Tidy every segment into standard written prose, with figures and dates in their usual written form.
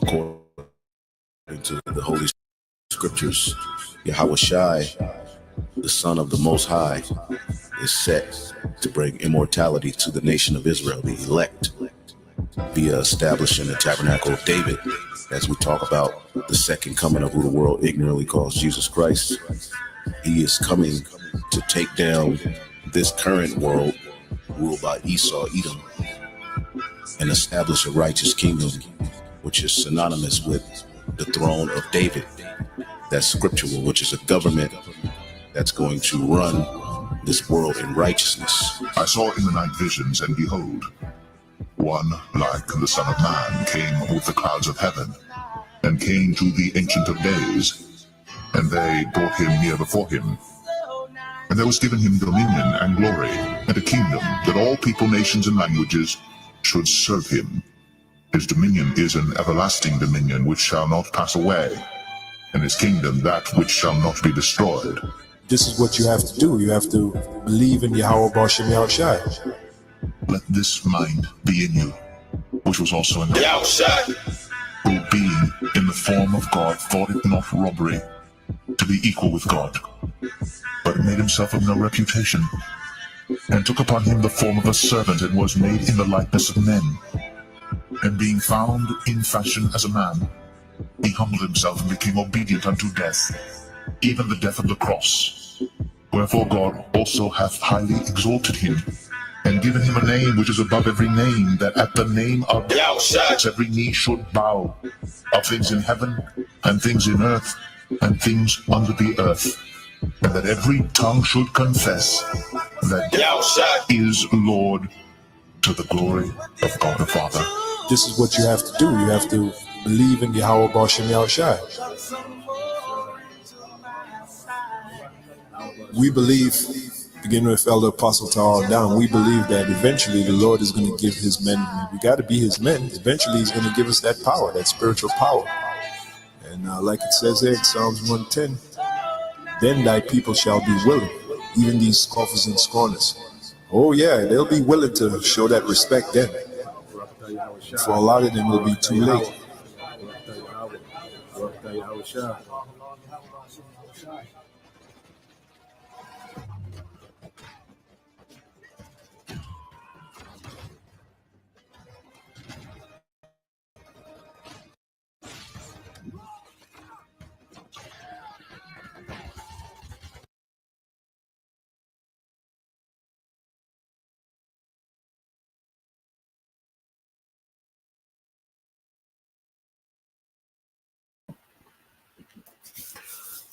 according to the Holy Scriptures, Yahweh Shai, the Son of the Most High, is set to bring immortality to the nation of Israel, the elect, via establishing the tabernacle of David, as we talk about the second coming of who the world ignorantly calls Jesus Christ. He is coming to take down this current world ruled by Esau, Edom, and establish a righteous kingdom, which is synonymous with the throne of David. That's scriptural, which is a government that's going to run this world in righteousness. I saw in the night visions, and behold, one like the Son of Man came with the clouds of heaven, and came to the Ancient of Days, and they brought him near before him. And there was given him dominion and glory, and a kingdom, that all people, nations, and languages should serve him. His dominion is an everlasting dominion which shall not pass away, and his kingdom that which shall not be destroyed. This is what you have to do. You have to believe in Yahweh Bashem Yahushai. Let this mind be in you, which was also in Yahushai, who being in the form of God thought it not robbery to be equal with God, but made himself of no reputation, and took upon him the form of a servant, and was made in the likeness of men. And being found in fashion as a man, he humbled himself and became obedient unto death, even the death of the cross. Wherefore God also hath highly exalted him, and given him a name which is above every name, that at the name of Yahushua every knee should bow, of things in heaven, and things in earth, and things under the earth, and that every tongue should confess that Yahushua is Lord, to the glory of God the Father. This is what you have to do. You have to believe in Yahweh Bashem Yahushai. We believe, beginning with Elder Apostle Tahar down, we believe that eventually the Lord is going to give his men, we got to be his men, eventually he's going to give us that power, that spiritual power. And like it says there in Psalms 110, then thy people shall be willing, even these scoffers and scorners. Oh yeah, they'll be willing to show that respect then. For a lot of them will be too late.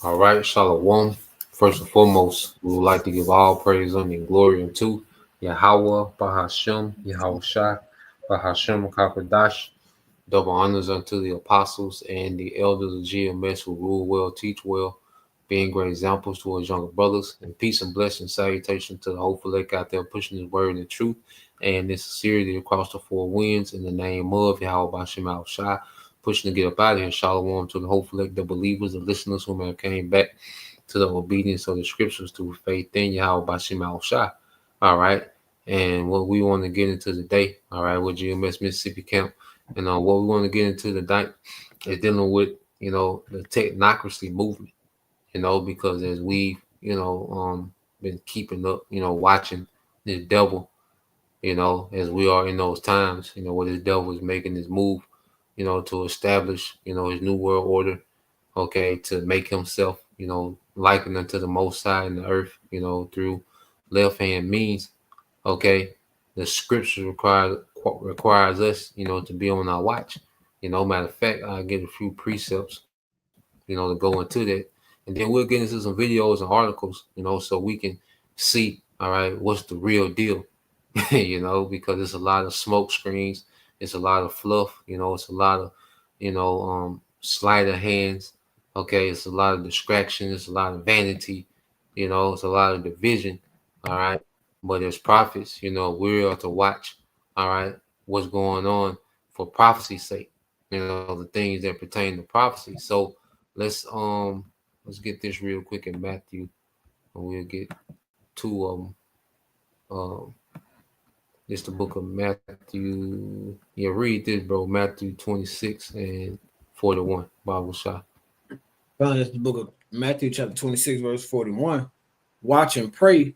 All right, Shalom. First and foremost, we would like to give all praise and glory unto Yahweh, Bahashem, Yahweh Shai, Bahashem, Kakadash. Double honors unto the apostles and the elders of GMS who rule well, teach well, being great examples to his younger brothers. And peace and blessing, salutation to the hopeful elect out there pushing his word and truth and this sincerity across the four winds in the name of Yahweh Bahashem, Yahweh Shai. Pushing to get up out of here. Shalom to the hopeful, the believers, the listeners who may have came back to the obedience of the scriptures through faith in Yahweh Bashim Al Shai. All right. And what we want to get into today, all right, with GMS Mississippi Camp, and what we want to get into tonight is dealing with, the technocracy movement, because as we, been keeping up, watching this devil, as we are in those times, where this devil is making this move, to establish, his new world order, okay, to make himself, likened unto the Most High in the earth, through left-hand means, okay. The scripture requires us, to be on our watch. Matter of fact, I'll get a few precepts, to go into that. And then we'll get into some videos and articles, so we can see, all right, what's the real deal, because it's a lot of smoke screens. It's a lot of fluff, it's a lot of, sleight of hands. Okay. It's a lot of distraction. It's a lot of vanity, it's a lot of division. All right. But as prophets, we are to watch, all right, what's going on for prophecy's sake, the things that pertain to prophecy. So let's get this real quick in Matthew, and we'll get two of them. It's the book of Matthew. Yeah, read this, bro. Matthew 26 and 41. Bible shot. It's the book of Matthew, chapter 26, verse 41. Watch and pray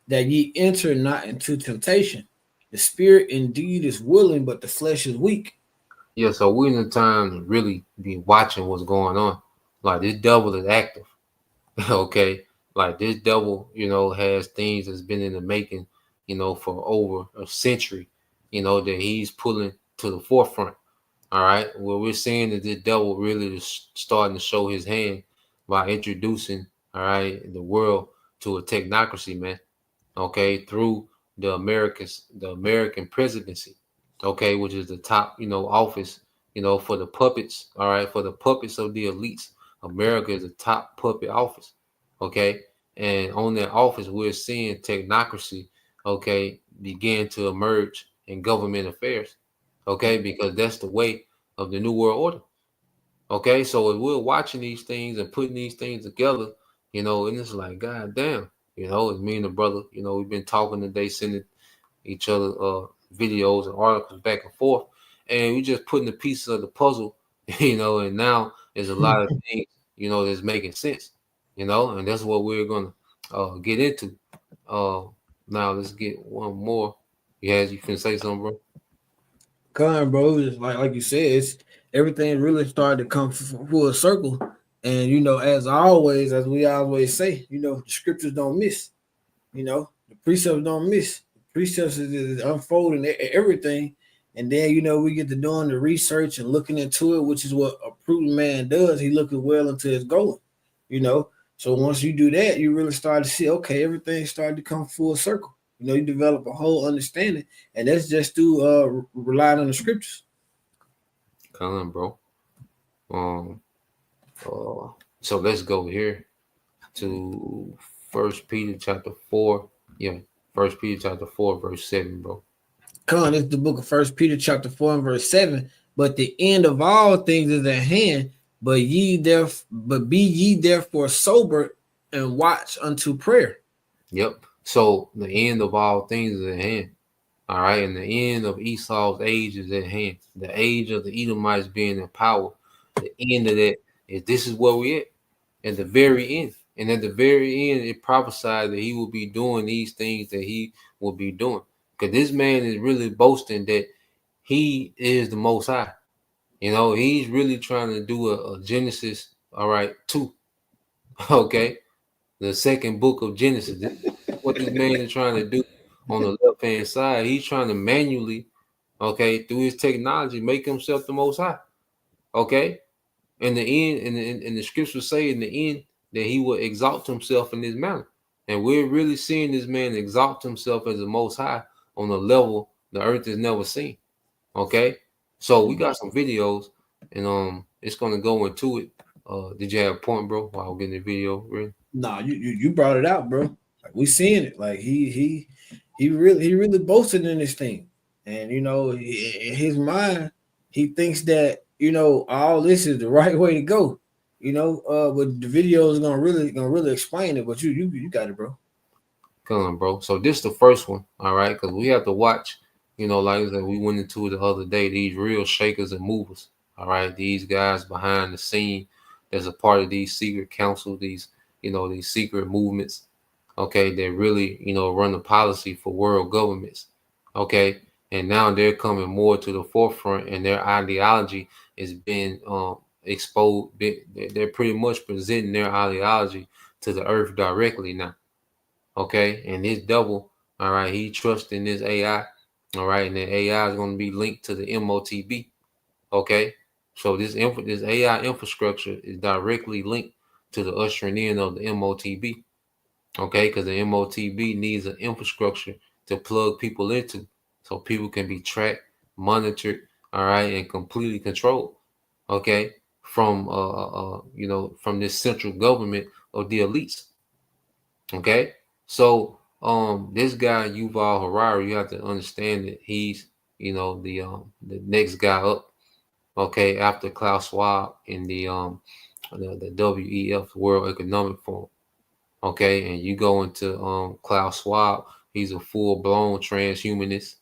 that ye enter not into temptation. The spirit indeed is willing, but the flesh is weak. Yeah, so we're in the time to really be watching what's going on. Like this devil is active. Okay. Like this devil, has things that's been in the making, for over a century, that he's pulling to the forefront. All right. Well, we're seeing that this devil really is starting to show his hand by introducing, all right, the world to a technocracy, man. Okay, through the American presidency, okay, which is the top, office, for the puppets, all right, for the puppets of the elites. America is a top puppet office, okay, and on that office, we're seeing technocracy, okay, begin to emerge in government affairs, okay, because that's the way of the new world order. Okay, so as we're watching these things and putting these things together, and it's like, God damn, it's me and the brother, we've been talking today, sending each other videos and articles back and forth, and we just putting the pieces of the puzzle, and now there's a lot of things, that's making sense, and that's what we're gonna get into. Uh, Now let's get one more. Yes, you can say something, bro. Bro, it's like you said, it's everything really started to come full circle. And as always, as we always say, the scriptures don't miss. The precepts don't miss. The precepts is unfolding everything, and then we get to doing the research and looking into it, which is what a prudent man does. He looking well into his going. You know, so once you do that, you really start to see, okay, everything started to come full circle. You develop a whole understanding, and that's just through relying on the scriptures. Come on, bro. Um, so let's go here to First Peter chapter 4. Yeah, First Peter chapter 4, verse 7, bro. Come on, it's the book of First Peter chapter 4 and verse 7. But the end of all things is at hand. But be ye therefore sober and watch unto prayer. Yep. So the end of all things is at hand. All right, and the end of Esau's age is at hand. The age of the Edomites being in power. The end of that is this is where we at the very end. And at the very end, it prophesied that he will be doing these things that he will be doing. Because this man is really boasting that he is the most high. He's really trying to do a Genesis, all right, 2. Okay. The second book of Genesis. This is what this man is trying to do on the left hand side. He's trying to manually, okay, through his technology, make himself the most high. Okay. In the end, and the scriptures say in the end that he will exalt himself in this manner. And we're really seeing this man exalt himself as the most high on a level the earth has never seen. Okay. So we got some videos and it's gonna go into it. Did you have a point, bro, while getting the video ready? Nah, you brought it out, bro. Like we seeing it. Like he really boasted in this thing. And in his mind, he thinks that, all this is the right way to go. But the video is gonna really explain it. But you got it, bro. Come on, bro. So this is the first one, all right? Because we have to watch, like I said, we went into it the other day, these real shakers and movers, all right? These guys behind the scene that's a part of these secret councils, these secret movements, okay, that really, run the policy for world governments, okay? And now they're coming more to the forefront and their ideology is being exposed. They're pretty much presenting their ideology to the earth directly now. Okay, and this double, all right, he trusts in this AI, all right, and the AI is going to be linked to the MOTB. Okay, so this AI infrastructure is directly linked to the ushering in of the MOTB. Okay, because the MOTB needs an infrastructure to plug people into, so people can be tracked, monitored, all right, and completely controlled. Okay, from this central government of the elites. Okay, so this guy Yuval Harari, you have to understand that he's the next guy up. Okay, after Klaus Schwab in the WEF World Economic Forum. Okay, and you go into Klaus Schwab, he's a full blown transhumanist.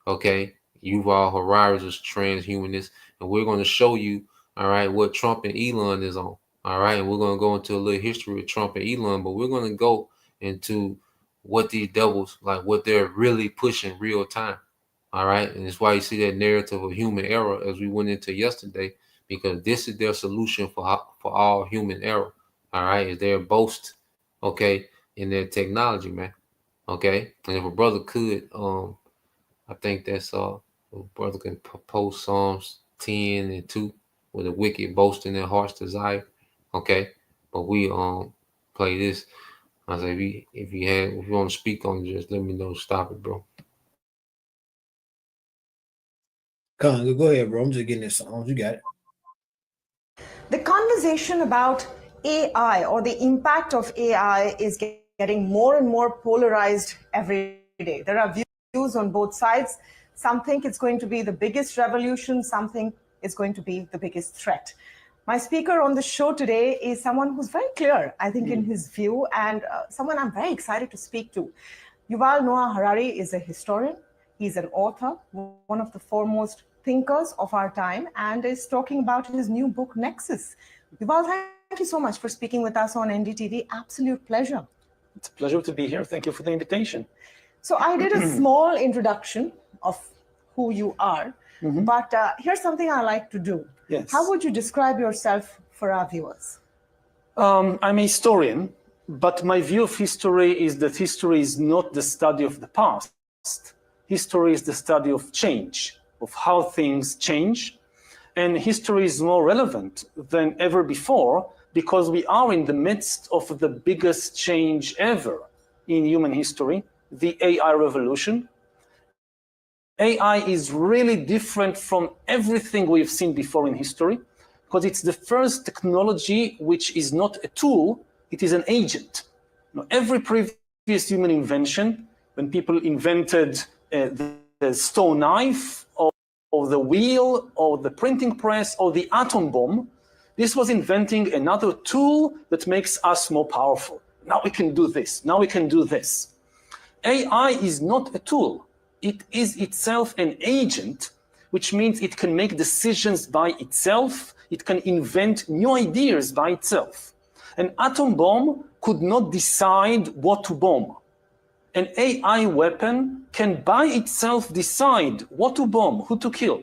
Okay, Yuval Harari is transhumanist, and we're going to show you, all right, what Trump and Elon is on. All right, and we're going to go into a little history of Trump and Elon, but we're going to go into what these devils, like what they're really pushing real time. All right, and it's why you see that narrative of human error as we went into yesterday, because this is their solution for all human error. All right, is their boast, okay, in their technology, man. Okay, and if a brother could, I think that's brother can post Psalms 10 and 2 with a wicked boast in their heart's desire. Okay. But we play this. I say if you want to speak on it, just let me know. Stop it, bro. Come on, go ahead, bro. I'm just getting this songs. You got it. The conversation about AI or the impact of AI is getting more and more polarized every day. There are views on both sides. Some think it's going to be the biggest revolution, some think it's going to be the biggest threat. My speaker on the show today is someone who's very clear, I think, in his view, and someone I'm very excited to speak to. Yuval Noah Harari is a historian. He's an author, one of the foremost thinkers of our time, and is talking about his new book, Nexus. Yuval, thank you so much for speaking with us on NDTV. Absolute pleasure. It's a pleasure to be here. Thank you for the invitation. So I did a small introduction of who you are, but here's something I like to do. Yes. How would you describe yourself for our viewers? I'm a historian, but my view of history is that history is not the study of the past. History is the study of change, of how things change. And history is more relevant than ever before because we are in the midst of the biggest change ever in human history, the AI revolution. AI is really different from everything we've seen before in history because it's the first technology which is not a tool, it is an agent. Now, every previous human invention, when people invented the stone knife or the wheel or the printing press or the atom bomb, this was inventing another tool that makes us more powerful. Now we can do this, now we can do this. AI is not a tool. It is itself an agent, which means it can make decisions by itself. It can invent new ideas by itself. An atom bomb could not decide what to bomb. An AI weapon can by itself decide what to bomb, who to kill.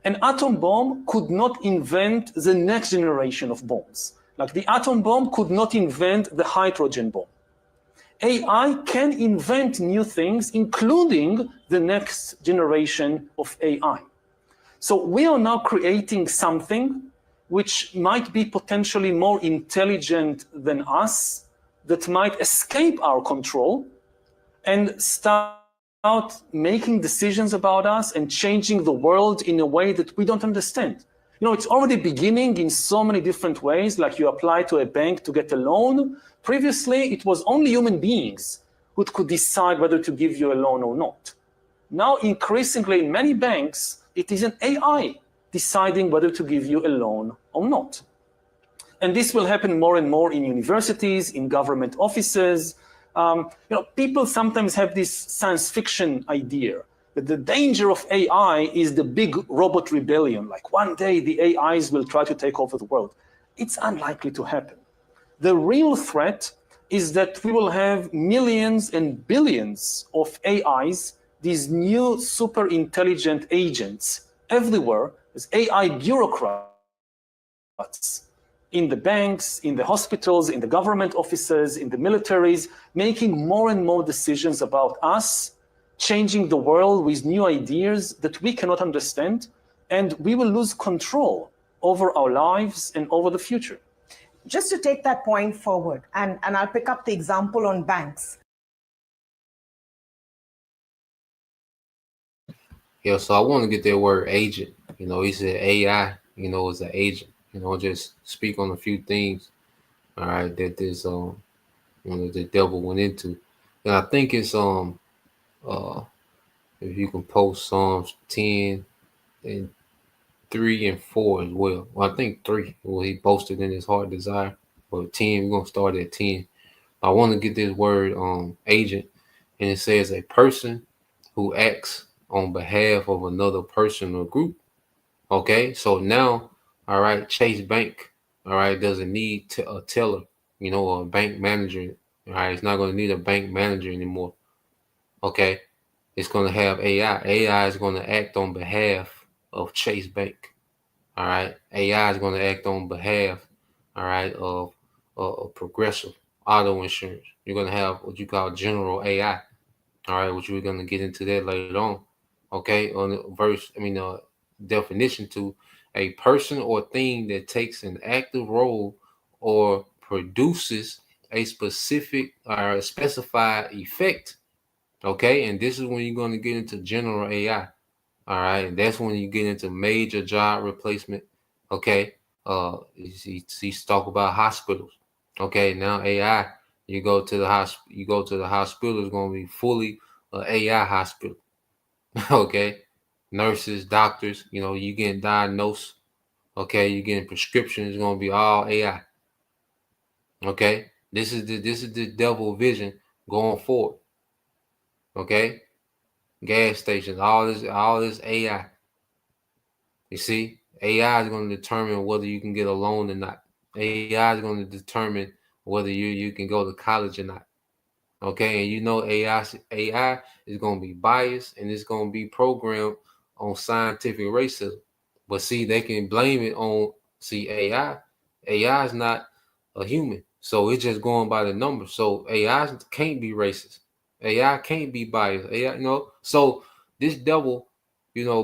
An atom bomb could not invent the next generation of bombs. Like the atom bomb could not invent the hydrogen bomb. AI can invent new things, including the next generation of AI. So we are now creating something which might be potentially more intelligent than us, that might escape our control and start making decisions about us and changing the world in a way that we don't understand. You know, it's already beginning in so many different ways, like you apply to a bank to get a loan. Previously, it was only human beings who could decide whether to give you a loan or not. Now, increasingly, in many banks, it is an AI deciding whether to give you a loan or not. And this will happen more and more in universities, in government offices. People sometimes have this science fiction idea that the danger of AI is the big robot rebellion, like one day the AIs will try to take over the world. It's unlikely to happen. The real threat is that we will have millions and billions of AIs, these new super intelligent agents everywhere as AI bureaucrats in the banks, in the hospitals, in the government offices, in the militaries, making more and more decisions about us, changing the world with new ideas that we cannot understand, and we will lose control over our lives and over the future. Just to take that point forward, and I'll pick up the example on banks. Yeah, so I want to get that word agent. You know, he said AI, is an agent. Just speak on a few things, all right, that this the devil went into. And I think it's if you can post Psalms 10 and 3 and 4 as well. Well, I think 3, well, he boasted in his heart desire. But 10, we're gonna start at 10. I want to get this word agent, and it says a person who acts on behalf of another person or group. Okay, so now, all right, Chase Bank, all right, doesn't need a teller, or a bank manager. All right, it's not going to need a bank manager anymore. Okay, it's going to have AI. AI is going to act on behalf of Chase Bank. All right, AI is going to act on behalf, all right, of Progressive Auto Insurance. You're going to have what you call general AI. All right, which we're going to get into that later on. Okay, on the definition to a person or thing that takes an active role or produces a specific or a specified effect. Okay, and this is when you're going to get into general AI. All right, and that's when you get into major job replacement. Okay, he's talk about hospitals. Okay, now AI, you go to the hospital, it's going to be fully AI hospital. Okay, nurses, doctors, you getting diagnosed. Okay, you getting prescriptions, it's going to be all AI. Okay, this is the devil vision going forward. Okay, gas stations, all this AI. You see, AI is going to determine whether you can get a loan or not. AI is going to determine whether you can go to college or not. Okay, and AI is going to be biased and it's going to be programmed on scientific racism. But see, they can blame it on AI. AI is not a human, so it's just going by the numbers. So AI can't be racist. AI can't be biased. AI, so this devil,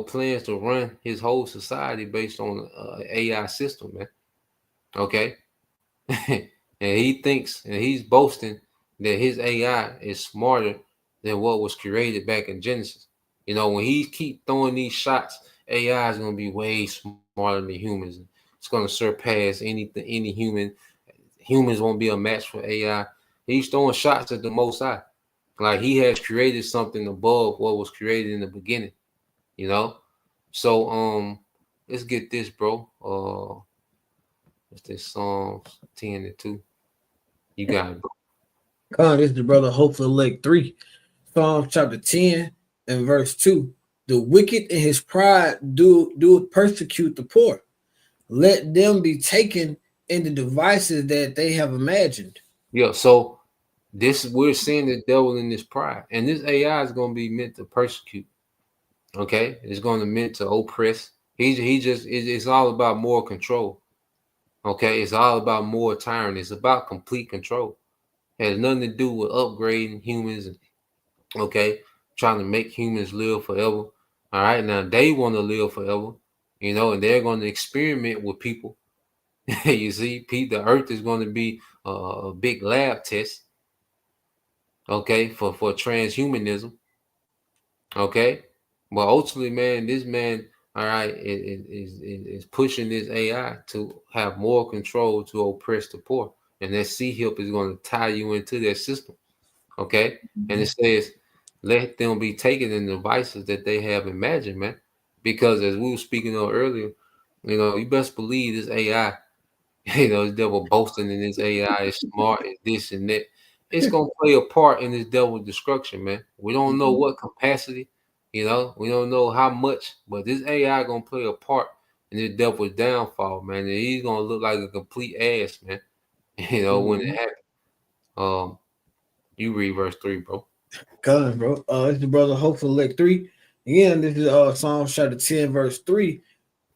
plans to run his whole society based on AI system, man. Okay, and he thinks and he's boasting that his AI is smarter than what was created back in Genesis. When he keep throwing these shots, AI is going to be way smarter than humans. It's going to surpass any human. Humans won't be a match for AI. He's throwing shots at the Most High, like he has created something above what was created in the beginning. So let's get this, bro. What's this? Psalms 10:2. You got it, bro. This is the brother Hope for Lake 3. Psalms chapter 10 and verse 2. The wicked in his pride do persecute the poor. Let them be taken in the devices that they have imagined. Yeah, so we're seeing the devil in this pride. And this AI is going to be meant to persecute. Okay? It's going to meant to oppress. It's all about more control. Okay, it's all about more tyranny. It's about complete control. It has nothing to do with upgrading humans and trying to make humans live forever. All right, now they want to live forever, and they're going to experiment with people. You see, the earth is going to be a big lab test, for transhumanism. Okay, but ultimately, man, this man, all right, is pushing this AI to have more control to oppress the poor, and that C-HIP is going to tie you into that system. Okay, and it says, let them be taken in the devices that they have imagined, man. Because as we were speaking of earlier, you best believe this AI, this devil boasting in this AI is smart and this and that. It's gonna play a part in this devil's destruction, man. We don't know what capacity, we don't know how much, but this AI gonna play a part in this devil's downfall, man. And he's gonna look like a complete ass, man. When it happens. You read verse 3, bro. Bro. It's the brother Hope for Lake 3. Again, this is Psalms chapter 10, verse 3.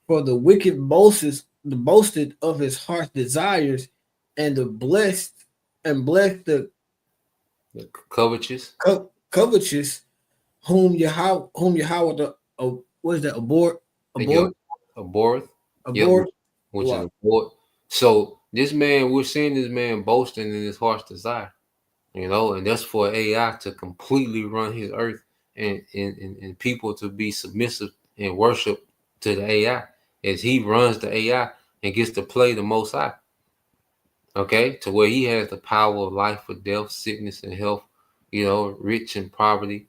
For the wicked boasted of his heart's desires, and the blessed the Covetous. covetous, whom Yahweh what is that? Abort. Yep, Abort. which is abort. So we're seeing this man boasting in his heart's desire, and that's for AI to completely run his earth and people to be submissive and worship to the AI as he runs the AI and gets to play the Most High. Okay, to where he has the power of life or death, sickness and health, rich and poverty.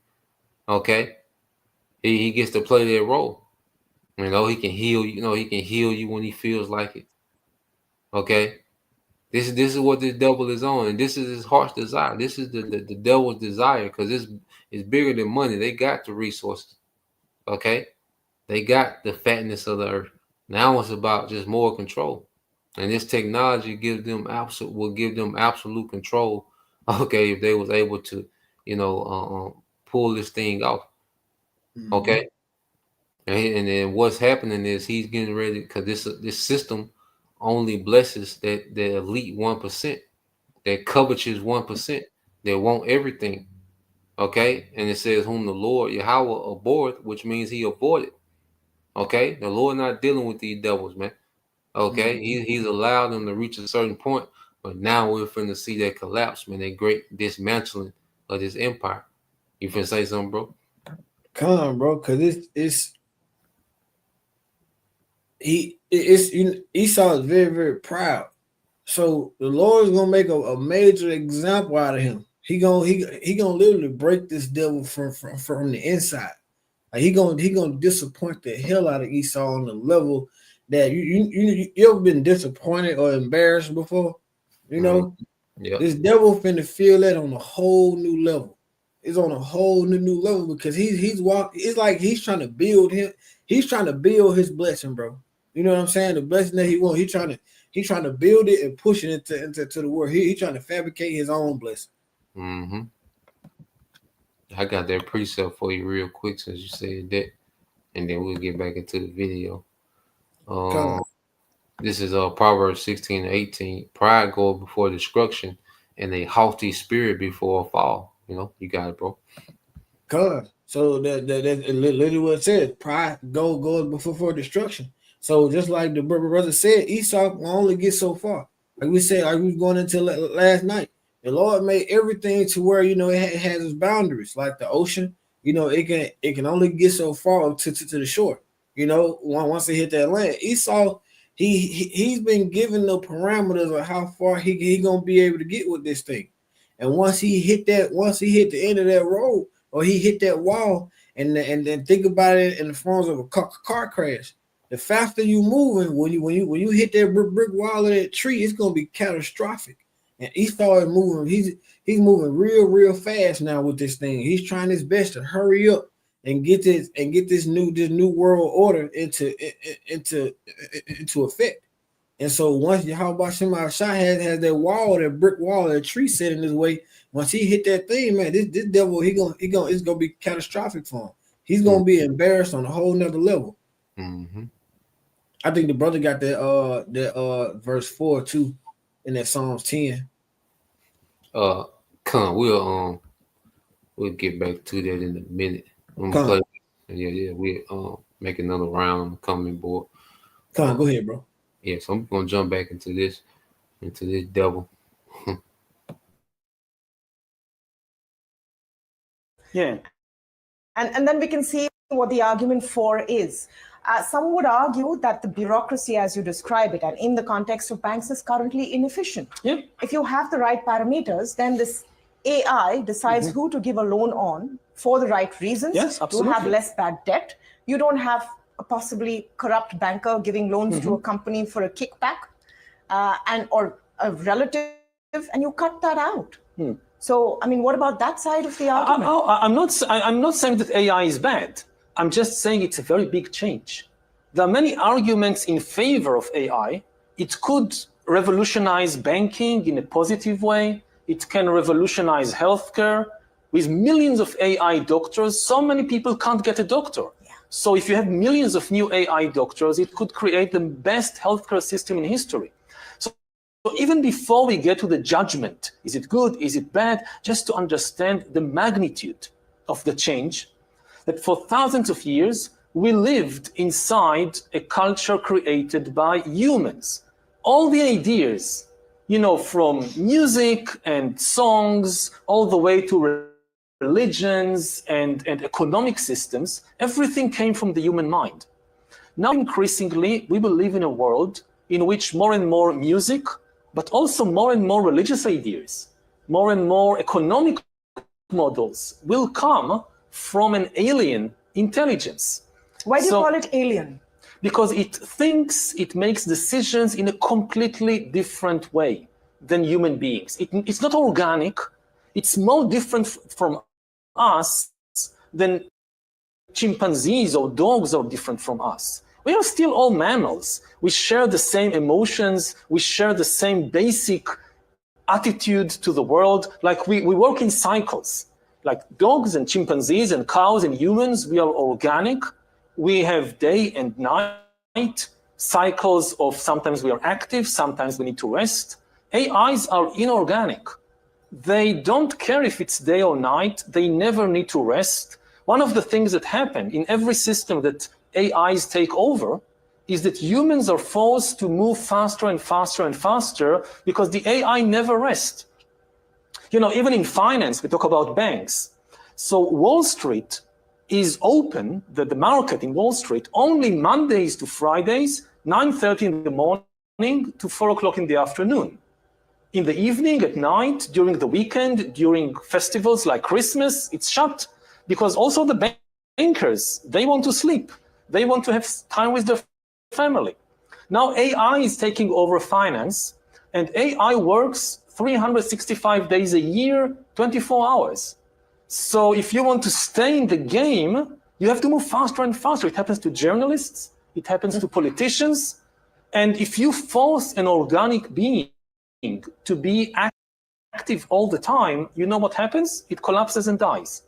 Okay, he gets to play that role. He can heal. He can heal you when he feels like it. Okay, this is what this devil is on, and this is his heart's desire. This is the devil's desire because it's bigger than money. They got the resources. Okay, they got the fatness of the earth. Now it's about just more control, and this technology will give them absolute control. Okay, if they was able to, pull this thing off. Okay, and then what's happening is he's getting ready because this system only blesses the elite 1%, that covetous 1%, that want everything. Okay, and it says whom the Lord Yahweh abhorreth, which means he avoided. Okay, the Lord not dealing with these devils, man. Okay, he's allowed them to reach a certain point, but now we're finna see that collapse, man. That great dismantling of this empire. You finna say something, bro? Come on, bro, because Esau is very, very proud. So the Lord is gonna make a major example out of him. He gonna literally break this devil from the inside. Like he gonna disappoint the hell out of Esau on the level that you ever been disappointed or embarrassed before? You know, Yep. this devil finna feel that on a whole new level. It's on a whole new level because he's walking. It's like he's trying to build him. He's trying to build his blessing, bro. You know what I'm saying? The blessing that he wants. He's trying to build it and push it into the world. He trying to fabricate his own blessing. Mm-hmm. I got that precept for you real quick since you said that, and then we'll get back into the video. This is Proverbs 16:18. Pride goeth before destruction, and a haughty spirit before a fall. You got it, bro. So that literally what it says. Pride goes before destruction. So just like the brother said, Esau will only get so far. Like we said, like we was going into last night. The Lord made everything to where it has its boundaries, like the ocean. It can only get so far to the shore. Once they hit that land, Esau he's been given the parameters of how far he gonna be able to get with this thing. And once he hit the end of that road, or he hit that wall, and then think about it in the forms of a car crash. The faster you moving, when you hit that brick wall of that tree, it's gonna be catastrophic. And Esau is moving. He's moving real fast now with this thing. He's trying his best to hurry up and get this new world order into effect. And so once Yahweh Shema Shah has that wall, that brick wall, that tree set in his way, once he hit that thing, man, this devil, it's gonna be catastrophic for him. He's gonna be embarrassed on a whole nother level. Mm-hmm. I think the brother got that verse 4 too in that Psalms 10. We'll get back to that in a minute. I'm gonna play. Yeah, we'll make another round coming board. Go ahead, bro. Yeah, so I'm gonna jump back into this devil. Yeah. And then we can see what the argument for is. Some would argue that the bureaucracy, as you describe it, and in the context of banks, is currently inefficient. Yeah. If you have the right parameters, then this AI decides who to give a loan on for the right reasons. Yes, absolutely. You have less bad debt. You don't have a possibly corrupt banker giving loans to a company for a kickback or a relative, and you cut that out. So, I mean, what about that side of the argument? I'm not saying that AI is bad. I'm just saying it's a very big change. There are many arguments in favor of AI. It could revolutionize banking in a positive way. It can revolutionize healthcare. With millions of AI doctors, so many people can't get a doctor. Yeah. So if you have millions of new AI doctors, it could create the best healthcare system in history. So even before we get to the judgment, is it good, is it bad, just to understand the magnitude of the change, that for thousands of years, we lived inside a culture created by humans. All the ideas, from music and songs, all the way to religions and economic systems, everything came from the human mind. Now, increasingly, we will live in a world in which more and more music, but also more and more religious ideas, more and more economic models will come from an alien intelligence. Why do you call it alien? Because it makes decisions in a completely different way than human beings. It's not organic. It's more different from us than chimpanzees or dogs are different from us. We are still all mammals. We share the same emotions. We share the same basic attitude to the world. Like we work in cycles. Like dogs and chimpanzees and cows and humans, we are organic. We have day and night cycles of sometimes we are active, sometimes we need to rest. AIs are inorganic. They don't care if it's day or night. They never need to rest. One of the things that happen in every system that AIs take over is that humans are forced to move faster and faster and faster because the AI never rests. You know, even in finance, we talk about banks. So Wall Street is open, the market in Wall Street, only Mondays to Fridays, 9:30 in the morning to 4 o'clock in the afternoon. In the evening, at night, during the weekend, during festivals like Christmas, it's shut because also the bankers, they want to sleep. They want to have time with their family. Now AI is taking over finance, and AI works 365 days a year, 24 hours. So if you want to stay in the game, you have to move faster and faster. It happens to journalists, it happens to politicians. And if you force an organic being to be active all the time, you know what happens? It collapses and dies.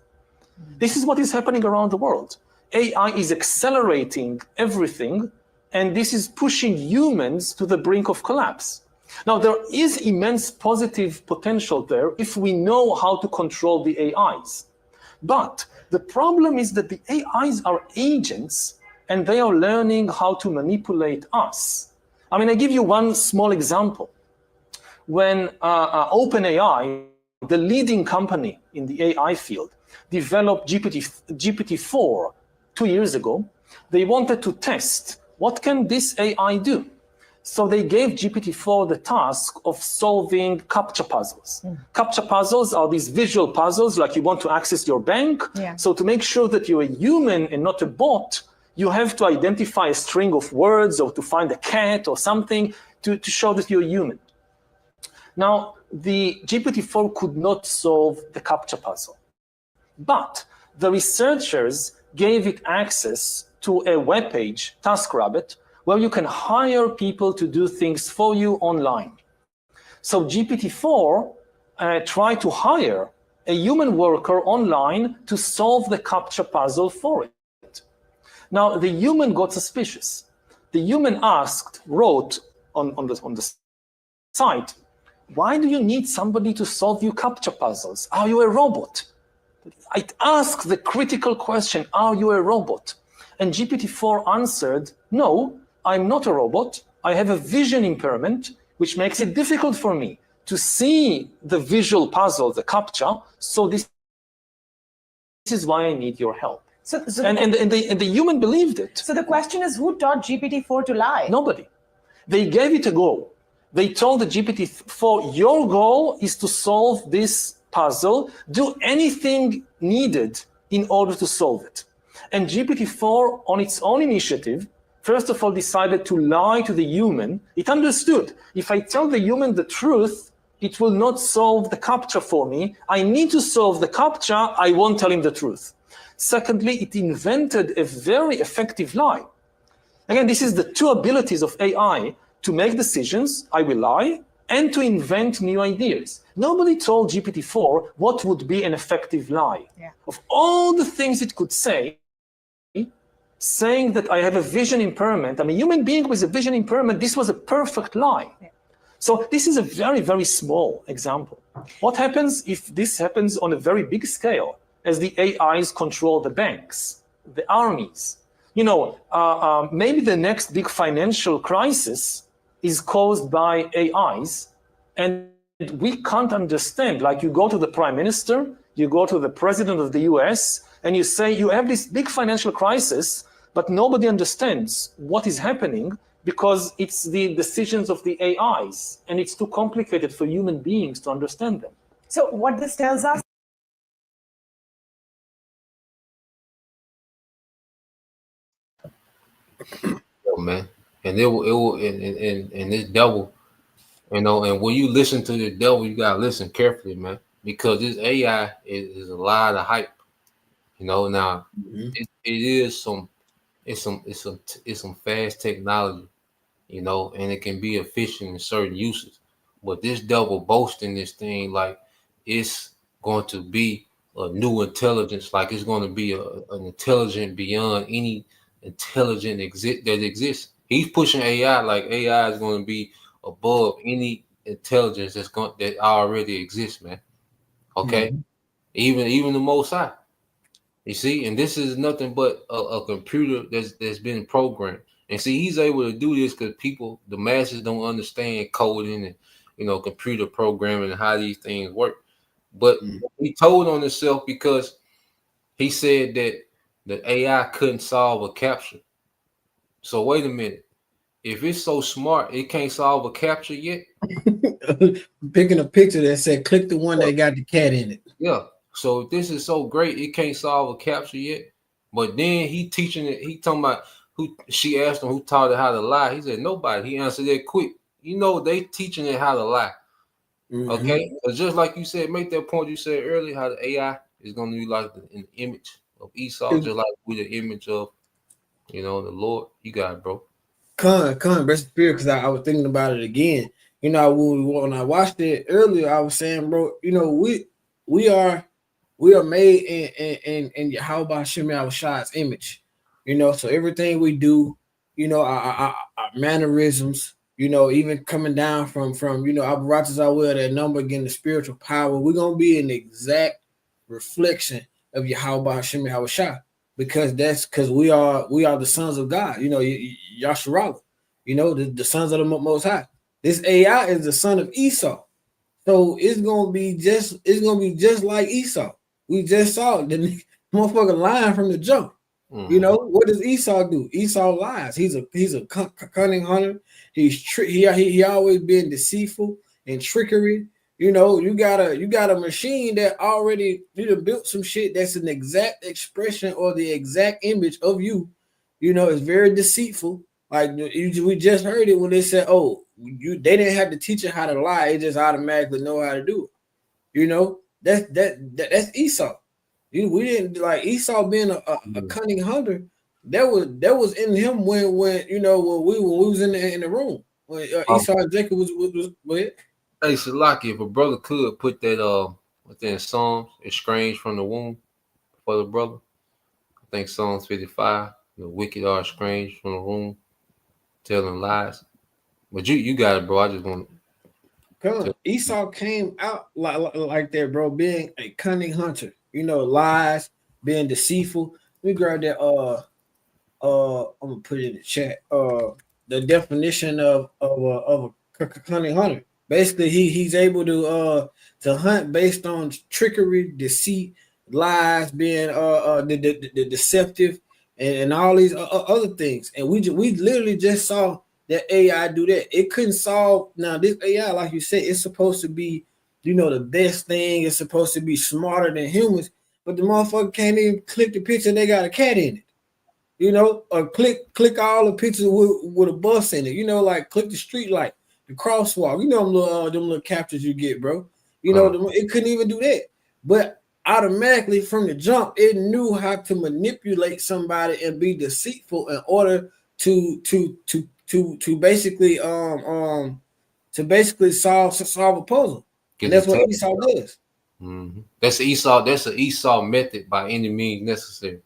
This is what is happening around the world. AI is accelerating everything, and this is pushing humans to the brink of collapse. Now, there is immense positive potential there if we know how to control the AIs. But the problem is that the AIs are agents, and they are learning how to manipulate us. I mean, I give you one small example. When OpenAI, the leading company in the AI field, developed GPT-4 2 years ago, they wanted to test what can this AI do. So they gave GPT-4 the task of solving CAPTCHA puzzles. CAPTCHA puzzles are these visual puzzles, like you want to access your bank. Yeah. So to make sure that you're a human and not a bot, you have to identify a string of words or to find a cat or something to show that you're human. Now, the GPT-4 could not solve the CAPTCHA puzzle, but the researchers gave it access to a web page, TaskRabbit, where you can hire people to do things for you online. So GPT-4 tried to hire a human worker online to solve the CAPTCHA puzzle for it. Now, the human got suspicious. The human wrote on the site, why do you need somebody to solve you CAPTCHA puzzles? Are you a robot? I asked the critical question, are you a robot? And GPT-4 answered, no, I'm not a robot. I have a vision impairment, which makes it difficult for me to see the visual puzzle, the CAPTCHA. So this is why I need your help. And the human believed it. So the question is, who taught GPT-4 to lie? Nobody. They gave it a go. They told the GPT-4, your goal is to solve this puzzle. Do anything needed in order to solve it. And GPT-4, on its own initiative, first of all, decided to lie to the human. It understood, if I tell the human the truth, it will not solve the CAPTCHA for me. I need to solve the CAPTCHA, I won't tell him the truth. Secondly, it invented a very effective lie. Again, this is the two abilities of AI, to make decisions, I will lie, and to invent new ideas. Nobody told GPT-4 what would be an effective lie. Yeah. Of all the things it could say, saying that I have a vision impairment, I'm a human being with a vision impairment, this was a perfect lie. Yeah. So this is a very, very small example. What happens if this happens on a very big scale, as the AIs control the banks, the armies? You know, maybe the next big financial crisis is caused by AIs, and we can't understand. Like, you go to the prime minister, you go to the president of the US, and you say, you have this big financial crisis, but nobody understands what is happening because it's the decisions of the AIs, and it's too complicated for human beings to understand them. So what this tells us, Man, and it will, and this devil, you know, and when you listen to the devil, you gotta listen carefully, man, because this AI is a lot of hype. You know, now Mhm. it is some fast technology, you know, and it can be efficient in certain uses. But this double boasting this thing, like it's going to be a new intelligence, like it's going to be an intelligent beyond any intelligent that exists. He's pushing AI like AI is going to be above any intelligence that already exists, man. Okay, Mhm. even the Most High. You see, and this is nothing but a computer that's been programmed. And see, he's able to do this because the masses, don't understand coding and computer programming and how these things work. But Mhm. he told on himself because he said that the AI couldn't solve a capture. So wait a minute, if it's so smart, it can't solve a capture yet. Picking a picture that said, "Click the one that got the cat in it." Yeah. So if this is so great, it can't solve a capture yet. But then he teaching it. He talking about who. She asked him who taught it how to lie. He said nobody. He answered that quick. You know they teaching it how to lie. Mhm. Okay. So just like you said, make that point you said earlier, how the AI is going to be like an image of Esau, just like with the image of the Lord. You got it, bro. Rest in spirit, because I was thinking about it again. You know, when I watched it earlier, I was saying, bro, you know, we are made in Yahweh Shem Shai's image. You know, so everything we do, you know, our mannerisms, you know, even coming down from Abarachas I will, that number again, the spiritual power, we're gonna be an exact reflection of Yahweh Shem Shai, because we are the sons of God, you know, Yasharala, you know, the sons of the Most High. This AI is the son of Esau, so it's gonna be just like Esau. We just saw the motherfucker lying from the jump. You know Mm-hmm. what does Esau do? Esau lies. He's a cunning hunter. He always been deceitful and trickery. You know, you got a machine that already built some shit that's an exact expression or the exact image of you. You know, it's very deceitful. Like we just heard it when they said, "Oh, they didn't have to teach it how to lie; it just automatically know how to do it." You know, that's Esau. We didn't like Esau being a cunning hunter. That was in him when when we was in the room when Um, Esau and Jacob was with. hey, Salaki, if a brother could put that within Psalms, estranged from the womb for the brother. I think Psalms 55. The wicked are estranged from the womb, telling lies. But you got it, bro. I just want to. Esau came out like that, bro, being a cunning hunter. You know, lies, being deceitful. We grab that. I'm gonna put it in the chat. The definition of a cunning hunter. Basically, he's able to hunt based on trickery, deceit, lies, being the deceptive, and all these other things. And we literally just saw that AI do that. It couldn't solve. Now this AI, like you said, it's supposed to be the best thing. It's supposed to be smarter than humans, but the motherfucker can't even click the picture. They got a cat in it, or click all the pictures with a bus in it, like click the street light, the crosswalk, them little captures you get, bro. Come. It couldn't even do that, but automatically from the jump, it knew how to manipulate somebody and be deceitful in order to basically solve a puzzle, and Get the that's what tag. Esau does. That's Esau. That's an Esau method by any means necessary.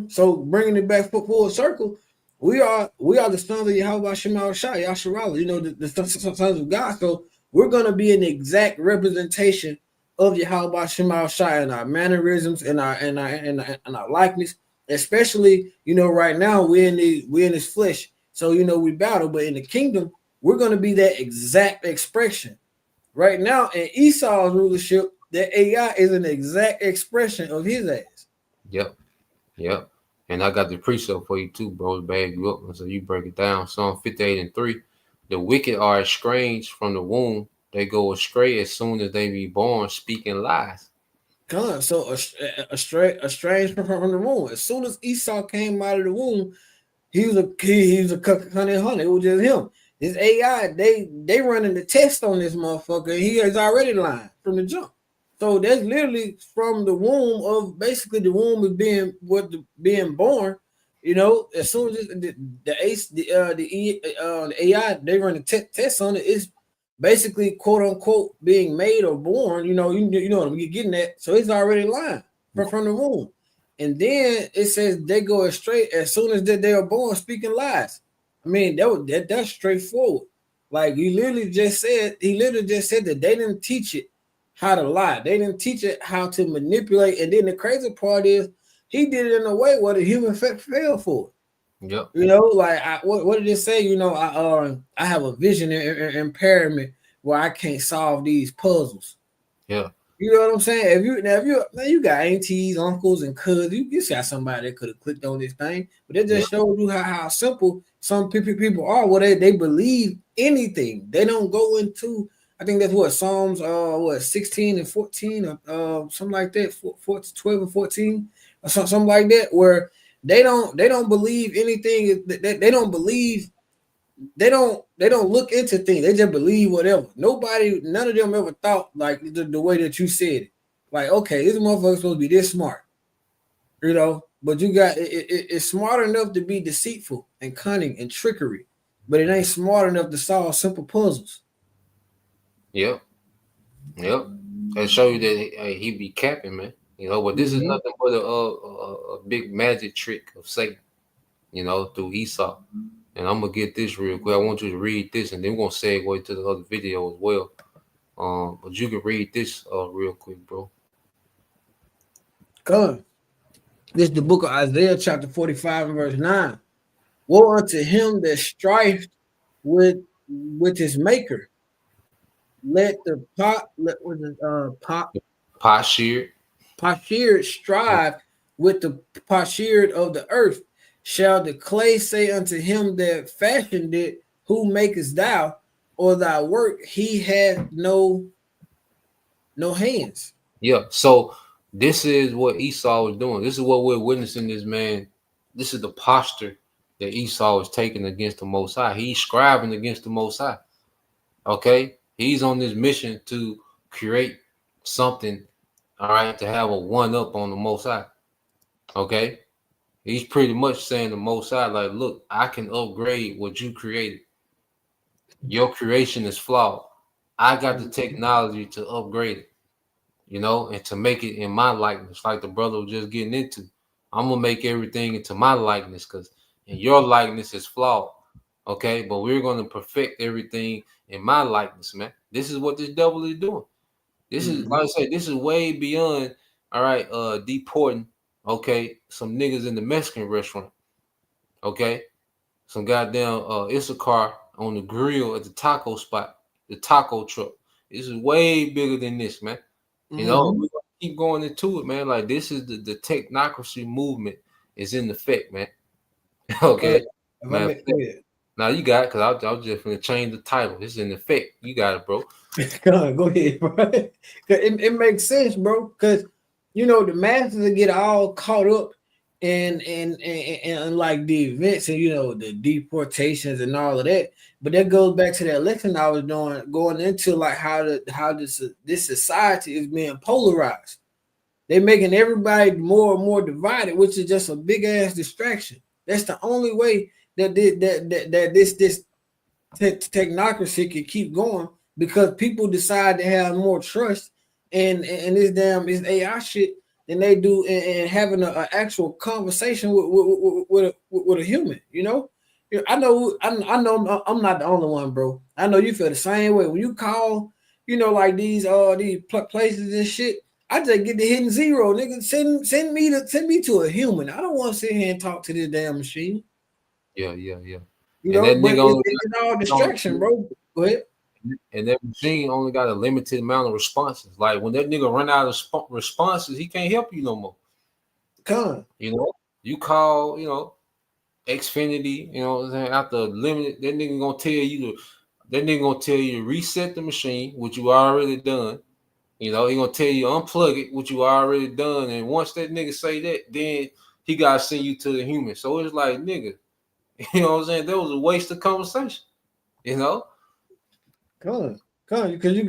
So bringing it back full circle, we are the sons of Yahweh Shema Shai, Yasharala, the sons of God. So we're gonna be an exact representation of Yahweh Shema Shai in our mannerisms and our likeness. Especially, right now we're in this flesh. So we battle, but in the kingdom, we're gonna be that exact expression. Right now, in Esau's rulership, that AI is an exact expression of his ass. Yep. Yep. And I got the precept for you too, bro, to bag you up. So you break it down. Psalm 58 and 3. The wicked are estranged from the womb. They go astray as soon as they be born, speaking lies. So estranged from the womb. As soon as Esau came out of the womb, he was a cunning hunter. It was just him. This AI, they running the test on this motherfucker. He is already lying from the jump. So that's literally from the womb of basically the womb of being born. You know, as soon as the ACE, the AI, they run a test on it. It's basically quote unquote being made or born. You know what I'm getting at. So it's already lying from the womb, and then it says they go straight as soon as they are born speaking lies. I mean that's straightforward. Like he literally just said that they didn't teach it how to lie. They didn't teach it how to manipulate. And then the crazy part is he did it in a way where the human fell for it. Yep. You know, like what did it say? You know, I have a vision impairment where I can't solve these puzzles. Yeah. You know what I'm saying? If you got aunties, uncles, and cousins, you got somebody that could have clicked on this thing, but it just showed you how simple some people are. Where they believe anything. They don't go into. I think that's what Psalms 16 and 14 or something like that, 12 and 14 or something like that, where they don't believe anything. They don't believe. They don't look into things. They just believe whatever. None of them ever thought like the way that you said it. Like, okay, this motherfucker's supposed to be this smart, you know. But you got it's smart enough to be deceitful and cunning and trickery, but it ain't smart enough to solve simple puzzles. Yep. Yep. That show you that he be capping, man. You know, but this is nothing but a big magic trick of Satan, you know, through Esau. And I'm gonna get this real quick. I want you to read this, and then we're gonna segue to the other video as well. But you can read this real quick, bro. Come. This is the book of Isaiah, chapter 45 and verse 9. Woe unto him that strived with his maker. Let the potsherd strive with the potsherd of the earth. Shall the clay say unto him that fashioned it, who makest thou, or thy work he hath no hands? Yeah, so this is what Esau was doing. This is what we're witnessing this man. This is the posture that Esau is taking against the Most High. He's scribing against the Most High. Okay? He's on this mission to create something, all right, to have a one-up on the Most High. Okay? He's pretty much saying the Most High, like, look, I can upgrade what you created. Your creation is flawed. I got the technology to upgrade it, you know, and to make it in my likeness, like the brother was just getting into. I'm gonna make everything into my likeness, because in your likeness is flawed. Okay, but we're gonna perfect everything in my likeness, man. This is what this devil is doing. This is, like I say, this is way beyond, all right, deporting, okay, some niggas in the Mexican restaurant, okay, some goddamn Issachar on the grill at the taco spot, the taco truck. This is way bigger than this, man. You know, we're gonna keep going into it, man. Like, this is the technocracy movement is in effect, man. Okay, man. Now you got it, because I was just gonna change the title. This is in effect. You got it, bro. Go ahead, bro. It makes sense, bro. Because you know the masses get all caught up in like the events and, you know, the deportations and all of that. But that goes back to that lesson I was doing, going into like how this society is being polarized. They're making everybody more and more divided, which is just a big ass distraction. That's the only way that this technocracy can keep going, because people decide to have more trust in this AI shit than they do in having an actual conversation with a human. You know, I know I'm not the only one, bro. I know you feel the same way when you call, you know, like these places and shit. I just get the hidden zero, nigga. Send me to a human. I don't want to sit here and talk to this damn machine. Yeah. You And know, that but nigga it's all distraction, bro. Go ahead. and that machine only got a limited amount of responses. Like, when that nigga run out of responses, he can't help you no more. You know, you call, you know, Xfinity, you know what I'm saying, after limited, that nigga gonna tell you to reset the machine, which you already done. You know, he gonna tell you unplug it, which you already done. And once that nigga say that, then he gotta send you to the human. So it's like, nigga, you know what I'm saying? That was a waste of conversation, you know? Because you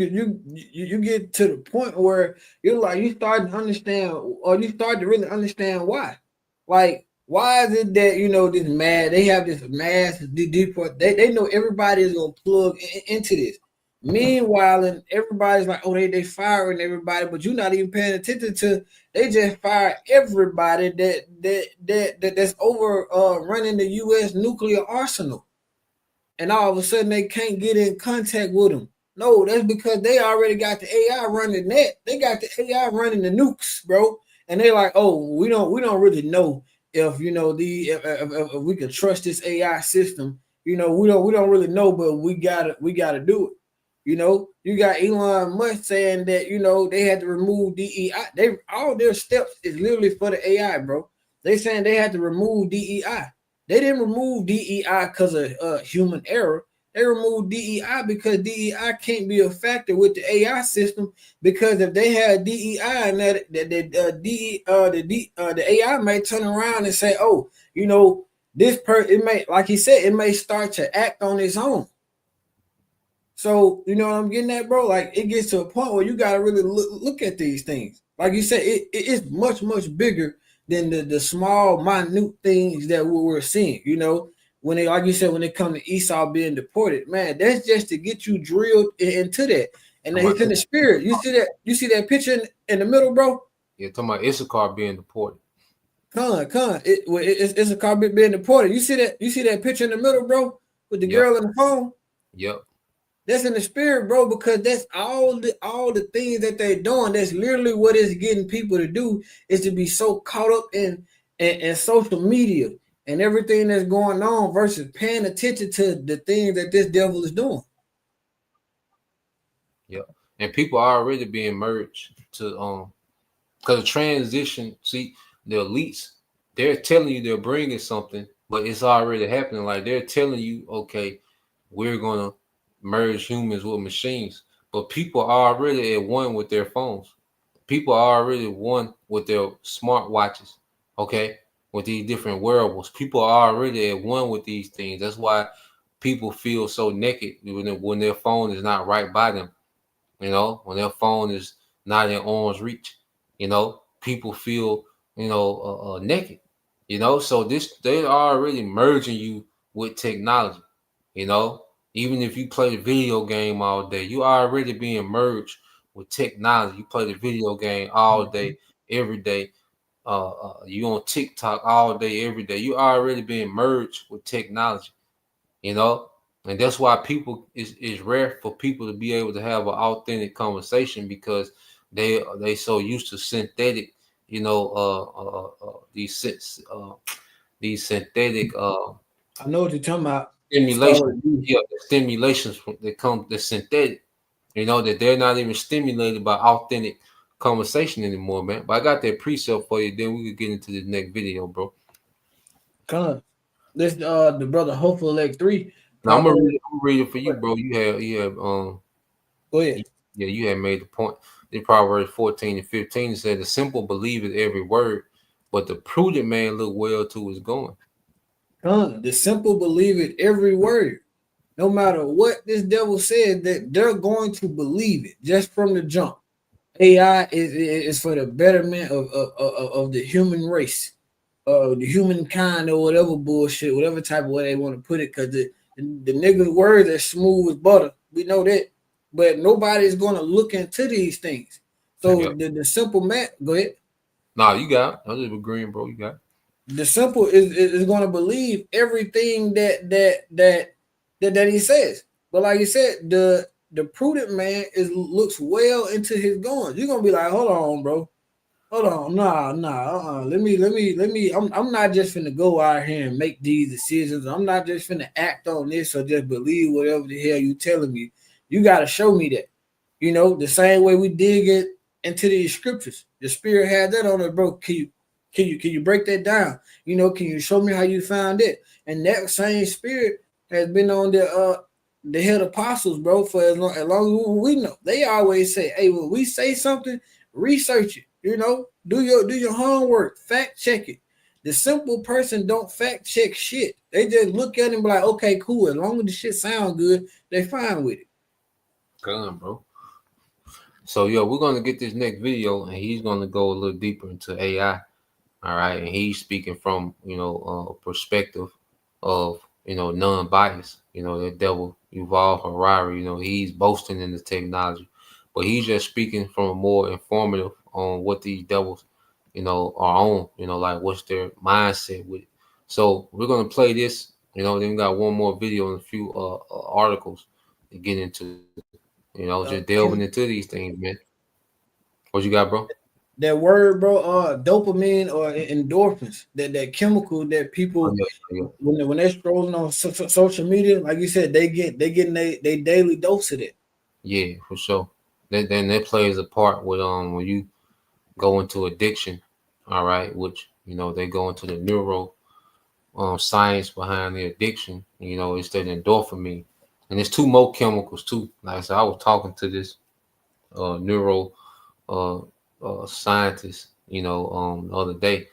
get to the point where you're like you start to understand, or you start to really understand why. Like, why is it that this they have this mass deport? They know everybody is gonna plug into this. Meanwhile, and everybody's like, oh, they firing everybody, but you're not even paying attention to. They just fire everybody that's over running the U.S. nuclear arsenal, and all of a sudden they can't get in contact with them. No, that's because they already got the AI running that. They got the AI running the nukes, bro. And they like, oh, we don't really know if if we can trust this AI system. We don't really know, but we gotta do it. You got Elon Musk saying that they had to remove DEI. They all their steps is literally for the AI, bro. They saying they had to remove DEI. They didn't remove DEI because of human error. They removed DEI because DEI can't be a factor with the AI system. Because if they had DEI and the AI may turn around and say, "Oh, it may, like he said, it may start to act on its own." So you know what I'm getting at, bro? Like, it gets to a point where you gotta really look at these things. Like you said, it's much bigger than the small, minute things that we're seeing. When they, like you said, when it comes to Esau being deported, man, that's just to get you drilled into that. And then it's in the spirit. You see that? You see that picture in the middle, bro? Yeah, talking about Issachar being deported. It's a car being deported. You see that? You see that picture in the middle, bro, with the girl on the phone? Yep. That's in the spirit, bro, because that's all the things that they're doing. That's literally what it's getting people to do, is to be so caught up in social media and everything that's going on versus paying attention to the things that this devil is doing. Yep. And people are already being merged to because the transition. See, the elites, they're telling you they're bringing something, but it's already happening. Like, they're telling you, okay, we're gonna merge humans with machines, but people are already at one with their phones. People are already one with their smartwatches. Okay, with these different wearables, people are already at one with these things. That's why people feel so naked when their phone is not right by them. When their phone is not in arm's reach, people feel, naked, so they are already merging you with technology, even if you play the video game all day, you are already being merged with technology. You play the video game all day, every day. You on TikTok all day, every day. You are already being merged with technology, you know and that's why it's rare for people to be able to have an authentic conversation, because they so used to synthetic, these synthetic I know what you're talking about. stimulation. Yeah, the stimulations that come, the synthetic, that they're not even stimulated by authentic conversation anymore, man. But I got that precept for you, then we could get into the next video, bro. This the brother Hopeful Leg 3. Now I'm gonna read it for you, bro. You have Go ahead. Yeah, you had made the point. In Proverbs 14 and 15 said, the simple believeth every word, but the prudent man look well to his going. The simple believe it every word. No matter what this devil says, that they're going to believe it just from the jump. AI is for the betterment of the human race, the humankind, or whatever bullshit, whatever type of way they want to put it. Because the niggas' words are smooth as butter. We know that. But nobody's going to look into these things. So the simple man, go ahead. Nah, you got it. I'm just agreeing, bro. You got it. The simple is going to believe everything that he says. But like you said, the prudent man looks well into his goings. You're gonna be like, hold on, bro. Hold on, nah. Let me. I'm not just finna go out here and make these decisions. I'm not just finna act on this or just believe whatever the hell you telling me. You gotta show me that. The same way we dig it into these scriptures. The spirit had that on it, bro. Can you break that down? Can you show me how you found it? And that same spirit has been on the head apostles, bro, for as long as we know. They always say, hey, when we say something, research it. Do your homework, fact check it. The simple person don't fact check shit. They just look at it and be like, okay, cool. As long as the shit sound good, they fine with it. Gun, bro. So yo, we're gonna get this next video, and he's gonna go a little deeper into AI. All right, and he's speaking from a perspective of non-bias. The devil Yuval Harari. He's boasting in the technology, but he's just speaking from a more informative on what these devils are on. Like what's their mindset with it. So we're gonna play this. Then we got one more video and a few articles to get into. Just delving into these things, man. What you got, bro? That word, bro, dopamine or endorphins, that chemical that Oh, people yeah. when they're scrolling on social media, like you said, they getting they daily dose of it. Yeah, for sure. Then that plays a part with when you go into addiction, all right, which they go into the neuro science behind the addiction. It's that endorphin, and there's two more chemicals too. Like I said, I was talking to this neuro uh, scientist, the other day,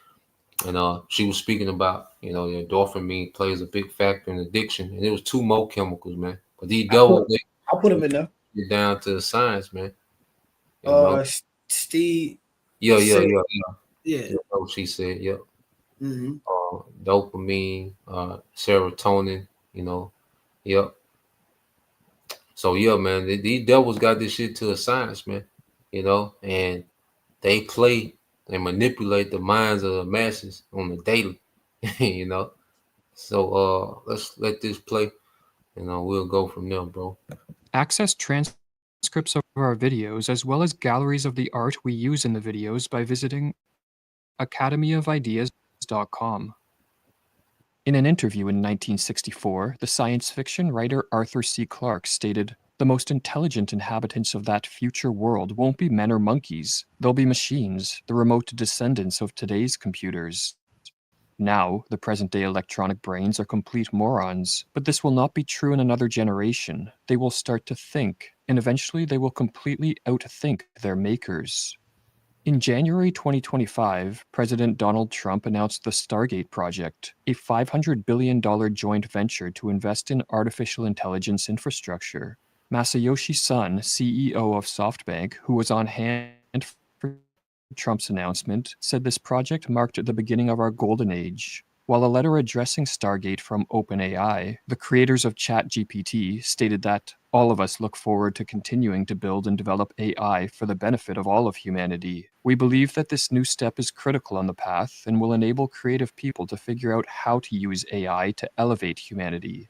and she was speaking about the endorphin plays a big factor in addiction, and it was two more chemicals, man. But these I put devils, they I put them in there. get down to the science, man. You know. Steve Yeah, yeah, said, yeah, yeah. yeah. What she said, yep. Mm-hmm. Dopamine, serotonin, yep. So yeah, man, these devils got this shit to a science, man. And they play and manipulate the minds of the masses on the daily, you know. So let's let this play, and we'll go from there, bro. Access transcripts of our videos as well as galleries of the art we use in the videos by visiting academyofideas.com. In an interview in 1964, the science fiction writer Arthur C. Clarke stated, "The most intelligent inhabitants of that future world won't be men or monkeys. They'll be machines, the remote descendants of today's computers. Now, the present-day electronic brains are complete morons, but this will not be true in another generation. They will start to think, and eventually they will completely outthink their makers." In January 2025, President Donald Trump announced the Stargate project, a $500 billion joint venture to invest in artificial intelligence infrastructure. Masayoshi Son, CEO of SoftBank, who was on hand for Trump's announcement, said this project marked the beginning of our golden age. While a letter addressing Stargate from OpenAI, the creators of ChatGPT, stated that all of us look forward to continuing to build and develop AI for the benefit of all of humanity. We believe that this new step is critical on the path and will enable creative people to figure out how to use AI to elevate humanity.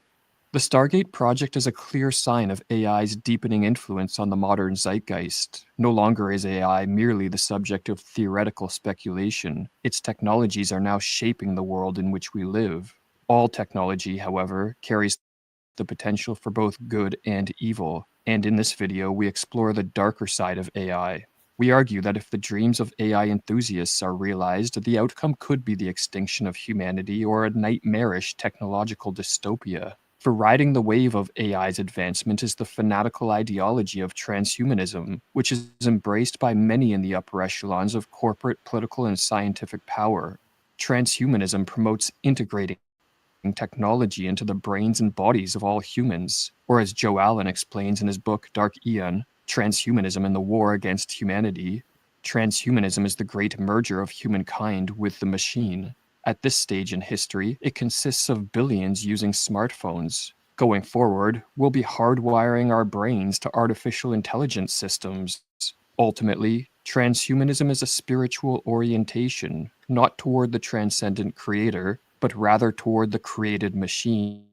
The Stargate project is a clear sign of AI's deepening influence on the modern zeitgeist. No longer is AI merely the subject of theoretical speculation. Its technologies are now shaping the world in which we live. All technology, however, carries the potential for both good and evil, and in this video we explore the darker side of AI. We argue that if the dreams of AI enthusiasts are realized, the outcome could be the extinction of humanity or a nightmarish technological dystopia. For riding the wave of AI's advancement is the fanatical ideology of transhumanism, which is embraced by many in the upper echelons of corporate, political, and scientific power. Transhumanism promotes integrating technology into the brains and bodies of all humans, or as Joe Allen explains in his book Dark Aeon, Transhumanism and the War Against Humanity, transhumanism is the great merger of humankind with the machine. At this stage in history, it consists of billions using smartphones. Going forward, we'll be hardwiring our brains to artificial intelligence systems. Ultimately, transhumanism is a spiritual orientation, not toward the transcendent creator, but rather toward the created machine.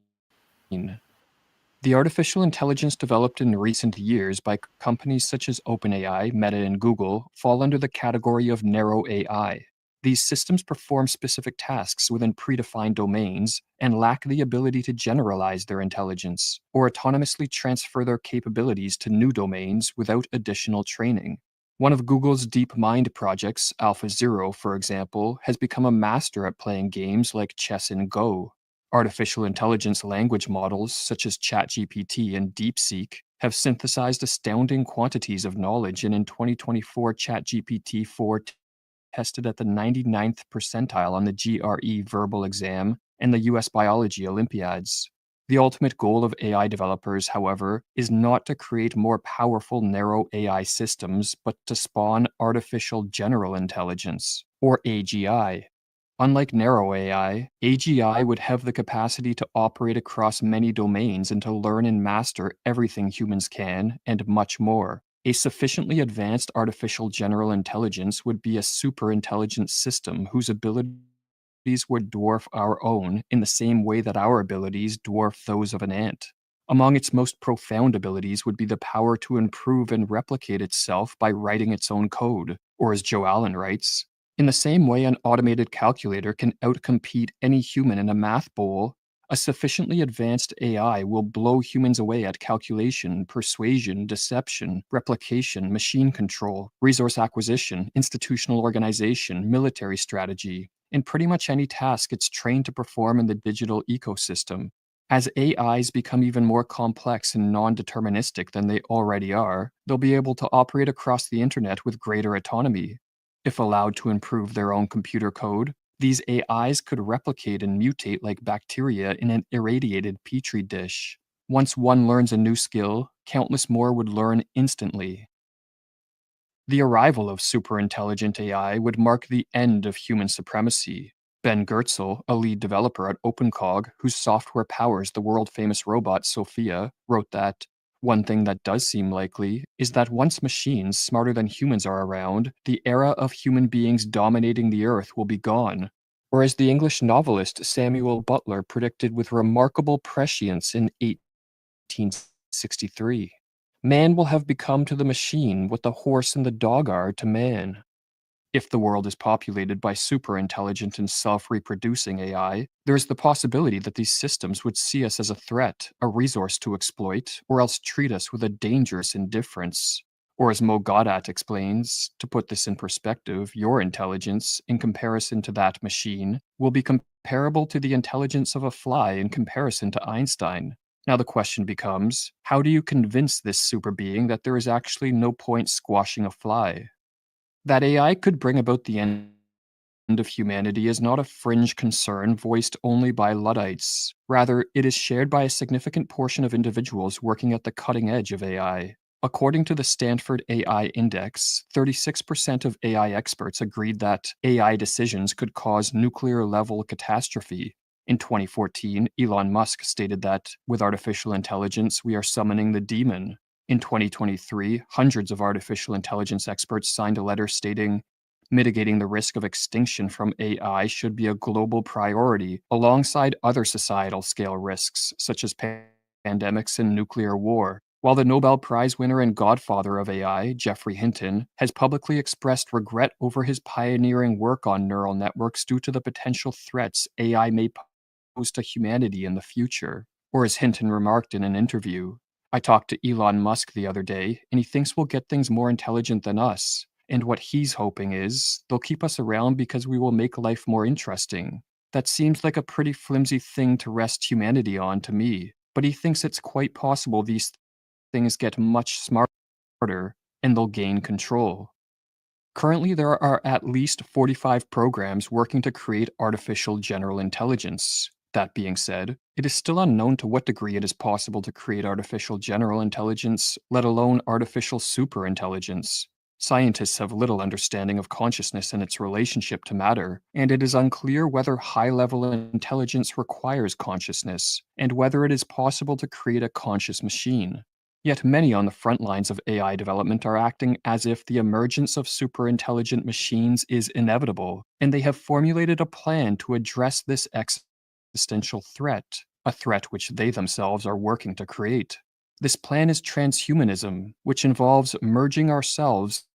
The artificial intelligence developed in recent years by companies such as OpenAI, Meta, and Google fall under the category of narrow AI. These systems perform specific tasks within predefined domains and lack the ability to generalize their intelligence or autonomously transfer their capabilities to new domains without additional training. One of Google's DeepMind projects, AlphaZero, for example, has become a master at playing games like chess and Go. Artificial intelligence language models such as ChatGPT and DeepSeek have synthesized astounding quantities of knowledge, and in 2024, ChatGPT 4 tested at the 99th percentile on the GRE verbal exam and the US Biology Olympiads. The ultimate goal of AI developers, however, is not to create more powerful narrow AI systems, but to spawn artificial general intelligence, or AGI. Unlike narrow AI, AGI would have the capacity to operate across many domains and to learn and master everything humans can, and much more. A sufficiently advanced artificial general intelligence would be a super-intelligent system whose abilities would dwarf our own in the same way that our abilities dwarf those of an ant. Among its most profound abilities would be the power to improve and replicate itself by writing its own code, or as Joe Allen writes, in the same way an automated calculator can outcompete any human in a math bowl, a sufficiently advanced AI will blow humans away at calculation, persuasion, deception, replication, machine control, resource acquisition, institutional organization, military strategy, and pretty much any task it's trained to perform in the digital ecosystem. As AIs become even more complex and non-deterministic than they already are, they'll be able to operate across the internet with greater autonomy. If allowed to improve their own computer code, these AIs could replicate and mutate like bacteria in an irradiated petri dish. Once one learns a new skill, countless more would learn instantly. The arrival of superintelligent AI would mark the end of human supremacy. Ben Goertzel, a lead developer at OpenCog, whose software powers the world-famous robot Sophia, wrote that, "One thing that does seem likely is that once machines smarter than humans are around, the era of human beings dominating the earth will be gone." Or as the English novelist Samuel Butler predicted with remarkable prescience in 1863, "Man will have become to the machine what the horse and the dog are to man." If the world is populated by super-intelligent and self-reproducing AI, there is the possibility that these systems would see us as a threat, a resource to exploit, or else treat us with a dangerous indifference. Or as Mo Gaudat explains, to put this in perspective, your intelligence, in comparison to that machine, will be comparable to the intelligence of a fly in comparison to Einstein. Now the question becomes, how do you convince this super being that there is actually no point squashing a fly? That AI could bring about the end of humanity is not a fringe concern voiced only by Luddites. Rather, it is shared by a significant portion of individuals working at the cutting edge of AI. According to the Stanford AI Index, 36% of AI experts agreed that AI decisions could cause nuclear-level catastrophe. In 2014, Elon Musk stated that, with artificial intelligence, we are summoning the demon. In 2023, hundreds of artificial intelligence experts signed a letter stating, "Mitigating the risk of extinction from AI should be a global priority alongside other societal scale risks, such as pandemics and nuclear war." While the Nobel Prize winner and godfather of AI, Geoffrey Hinton, has publicly expressed regret over his pioneering work on neural networks due to the potential threats AI may pose to humanity in the future. Or as Hinton remarked in an interview, "I talked to Elon Musk the other day, and he thinks we'll get things more intelligent than us. And what he's hoping is they'll keep us around because we will make life more interesting. That seems like a pretty flimsy thing to rest humanity on to me, but he thinks it's quite possible these things get much smarter and they'll gain control." Currently, there are at least 45 programs working to create artificial general intelligence. That being said, it is still unknown to what degree it is possible to create artificial general intelligence, let alone artificial superintelligence. Scientists have little understanding of consciousness and its relationship to matter, and it is unclear whether high-level intelligence requires consciousness, and whether it is possible to create a conscious machine. Yet many on the front lines of AI development are acting as if the emergence of superintelligent machines is inevitable, and they have formulated a plan to address this existential threat, a threat which they themselves are working to create. This plan is transhumanism, which involves merging ourselves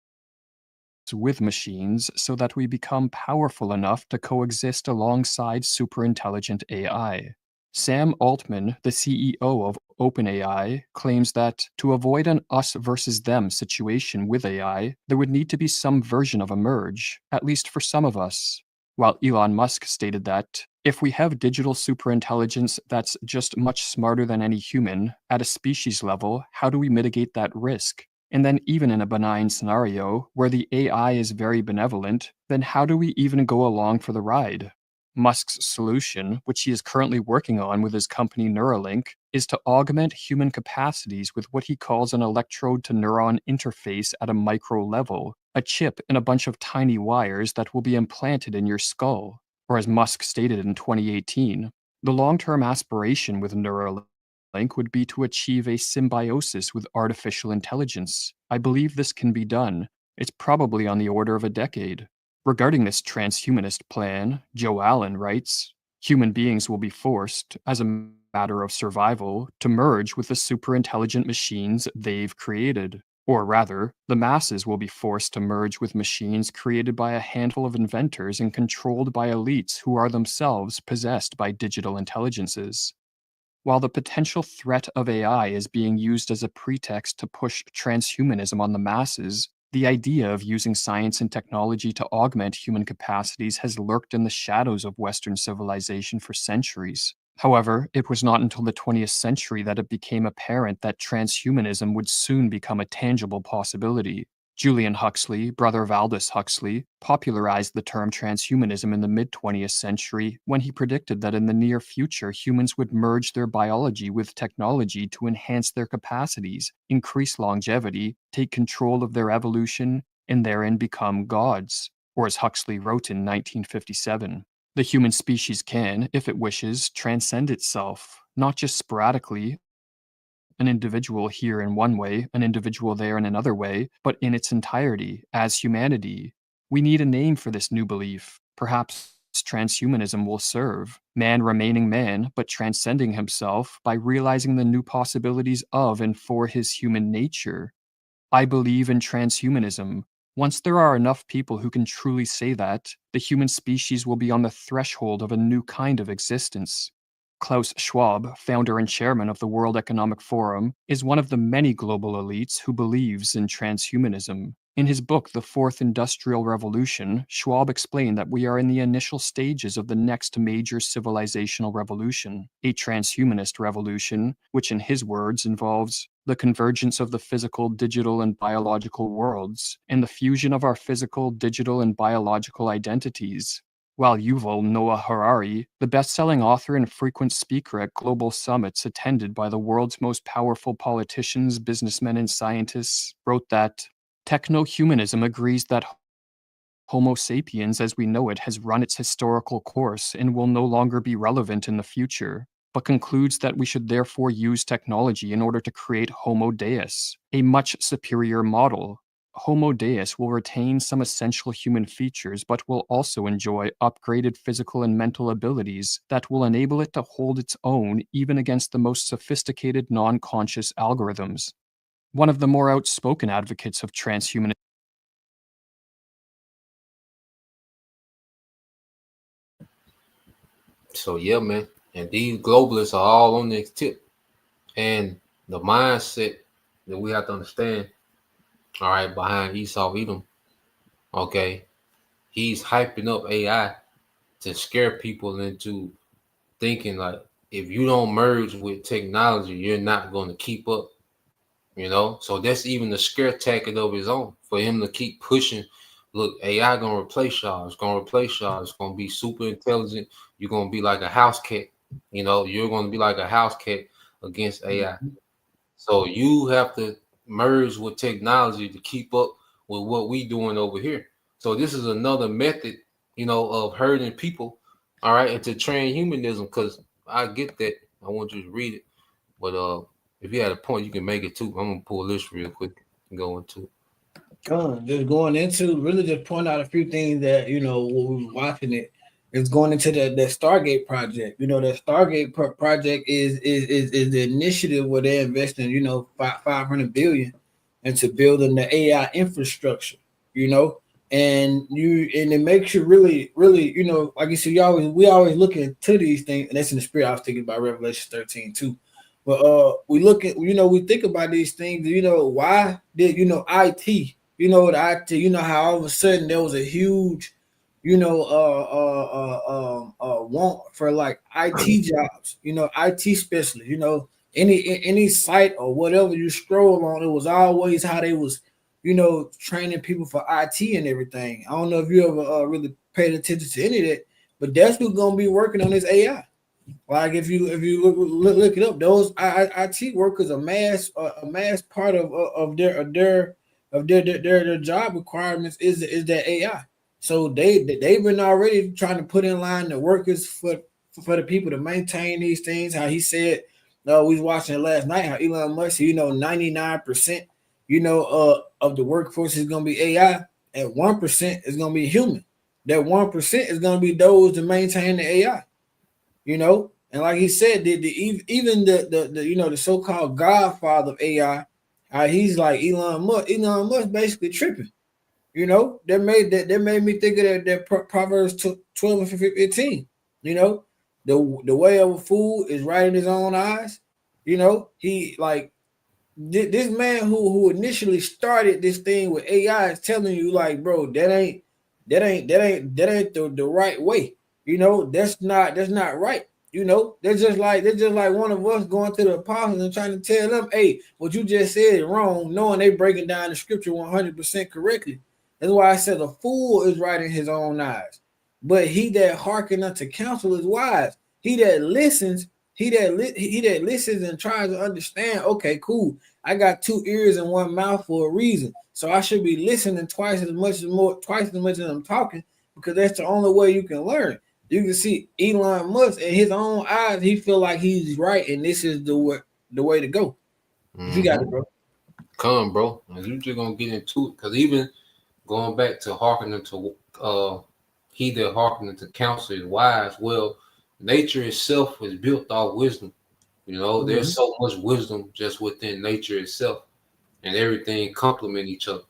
with machines so that we become powerful enough to coexist alongside superintelligent AI. Sam Altman, the CEO of OpenAI, claims that to avoid an us versus them situation with AI, there would need to be some version of a merge, at least for some of us. While Elon Musk stated that, if we have digital superintelligence that's just much smarter than any human, at a species level, how do we mitigate that risk? And then even in a benign scenario, where the AI is very benevolent, then how do we even go along for the ride? Musk's solution, which he is currently working on with his company Neuralink, is to augment human capacities with what he calls an electrode to neuron interface at a micro level, a chip in a bunch of tiny wires that will be implanted in your skull. Or as Musk stated in 2018, the long-term aspiration with Neuralink would be to achieve a symbiosis with artificial intelligence. I believe this can be done. It's probably on the order of a decade. Regarding this transhumanist plan, Joe Allen writes, human beings will be forced, as a matter of survival, to merge with the superintelligent machines they've created. Or rather, the masses will be forced to merge with machines created by a handful of inventors and controlled by elites who are themselves possessed by digital intelligences. While the potential threat of AI is being used as a pretext to push transhumanism on the masses, the idea of using science and technology to augment human capacities has lurked in the shadows of Western civilization for centuries. However, it was not until the 20th century that it became apparent that transhumanism would soon become a tangible possibility. Julian Huxley, brother of Aldous Huxley, popularized the term transhumanism in the mid-20th century when he predicted that in the near future humans would merge their biology with technology to enhance their capacities, increase longevity, take control of their evolution, and therein become gods. Or as Huxley wrote in 1957, the human species can, if it wishes, transcend itself, not just sporadically, an individual here in one way, an individual there in another way, but in its entirety, as humanity. We need a name for this new belief. Perhaps transhumanism will serve, man remaining man, but transcending himself by realizing the new possibilities of and for his human nature. I believe in transhumanism. Once there are enough people who can truly say that, the human species will be on the threshold of a new kind of existence. Klaus Schwab, founder and chairman of the World Economic Forum, is one of the many global elites who believes in transhumanism. In his book, The Fourth Industrial Revolution, Schwab explained that we are in the initial stages of the next major civilizational revolution, a transhumanist revolution, which in his words involves the convergence of the physical, digital, and biological worlds, and the fusion of our physical, digital, and biological identities. While Yuval Noah Harari, the best-selling author and frequent speaker at global summits attended by the world's most powerful politicians, businessmen, and scientists, wrote that techno-humanism agrees that Homo sapiens as we know it has run its historical course and will no longer be relevant in the future, but concludes that we should therefore use technology in order to create Homo Deus, a much superior model. Homo Deus will retain some essential human features, but will also enjoy upgraded physical and mental abilities that will enable it to hold its own even against the most sophisticated non-conscious algorithms. One of the more outspoken advocates of transhumanism. So yeah, man. And these globalists are all on this tip. And the mindset that we have to understand, all right, behind Esau Edom, okay, he's hyping up AI to scare people into thinking like if you don't merge with technology, you're not going to keep up, you know? So that's even the scare tactic of his own for him to keep pushing. Look, AI going to replace y'all. It's going to replace y'all. It's going to be super intelligent. You're going to be like a house cat. You know, you're going to be like a house cat against AI. So you have to merge with technology to keep up with what we doing over here. So this is another method, you know, of herding people, all right, into transhumanism. Because I get that. I want you to read it, but if you had a point, you can make it too. I'm gonna pull this real quick and go into. Just going into really just point out a few things that when we were watching it. It's going into that Stargate project. That Stargate project is the initiative where they're investing 500 billion into building the AI infrastructure. And it makes you really like you said, we always look into these things, and that's in the spirit. I was thinking about Revelation 13 too. But we look at we think about these things. Why did IT? The IT. How all of a sudden there was a huge, want for like IT jobs. IT specialists. Any site or whatever you scroll on, it was always how they was, training people for IT and everything. I don't know if you ever really paid attention to any of that, but that's who's gonna be working on this AI. Like if you look it up, those IT workers a mass part of their job requirements is that AI. So they've been already trying to put in line the workers for the people to maintain these things. How he said, we was watching it last night. How Elon Musk, 99%, of the workforce is gonna be AI, and 1% is gonna be human. That 1% is gonna be those to maintain the AI. And like he said, even the so-called godfather of AI, he's like Elon Musk. Elon Musk basically tripping. That made me think of that Proverbs 12 and 15. The way of a fool is right in his own eyes. He like this man who initially started this thing with AI is telling you like, bro, that ain't the right way. That's not right. They're just like one of us going to the apostles and trying to tell them, hey, what you just said is wrong, knowing they breaking down the scripture 100% correctly. That's why I said a fool is right in his own eyes, but he that hearken unto counsel is wise. He that listens, he that listens and tries to understand. Okay, cool. I got two ears and one mouth for a reason, so I should be listening twice as much as I'm talking, because that's the only way you can learn. You can see Elon Musk in his own eyes. He feel like he's right, and this is the way to go. If you got it, bro. Come, bro. And you just gonna get into it, because even going back to hearkening to he that hearkening to counsel is wise. Well, nature itself is built off wisdom. There's so much wisdom just within nature itself, and everything complement each other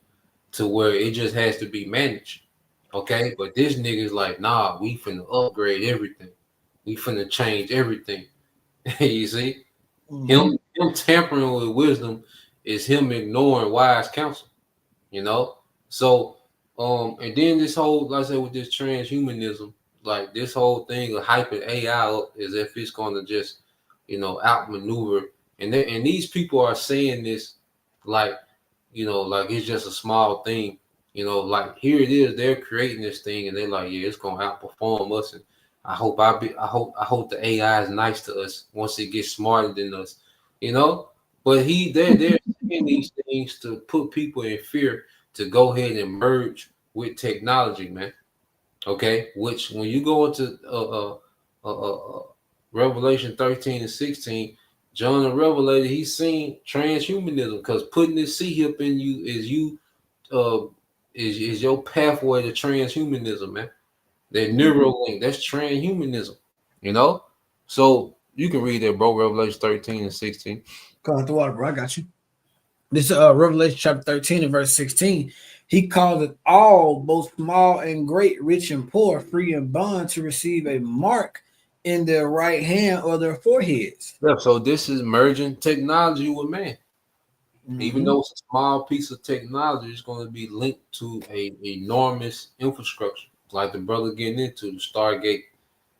to where it just has to be managed. Okay, but this nigga's like, nah, we finna upgrade everything. We finna change everything. You see, him tampering with wisdom is him ignoring wise counsel. So and then this whole, like I said, with this transhumanism, like this whole thing of hyping AI up as if it's gonna just outmaneuver, and these people are saying this like like it's just a small thing. Like here it is, they're creating this thing, and they're like, yeah, it's gonna outperform us, and I hope the AI is nice to us once it gets smarter than us, But they're saying these things to put people in fear to go ahead and merge with technology, man. Okay, which when you go into Revelation 13 and 16, John the Revelator, he's seen transhumanism, because putting this C-hip in you uh is your pathway to transhumanism, man. That Neuralink, that's transhumanism, you know. So you can read that, bro. Revelation 13 and 16. Come on, the water, bro. I got you. This Revelation chapter 13 and verse 16. He called it all, both small and great, rich and poor, free and bond, to receive a mark in their right hand or their foreheads. Yeah, so this is merging technology with man. Even though it's a small piece of technology, it's going to be linked to a enormous infrastructure, like the brother getting into the Stargate,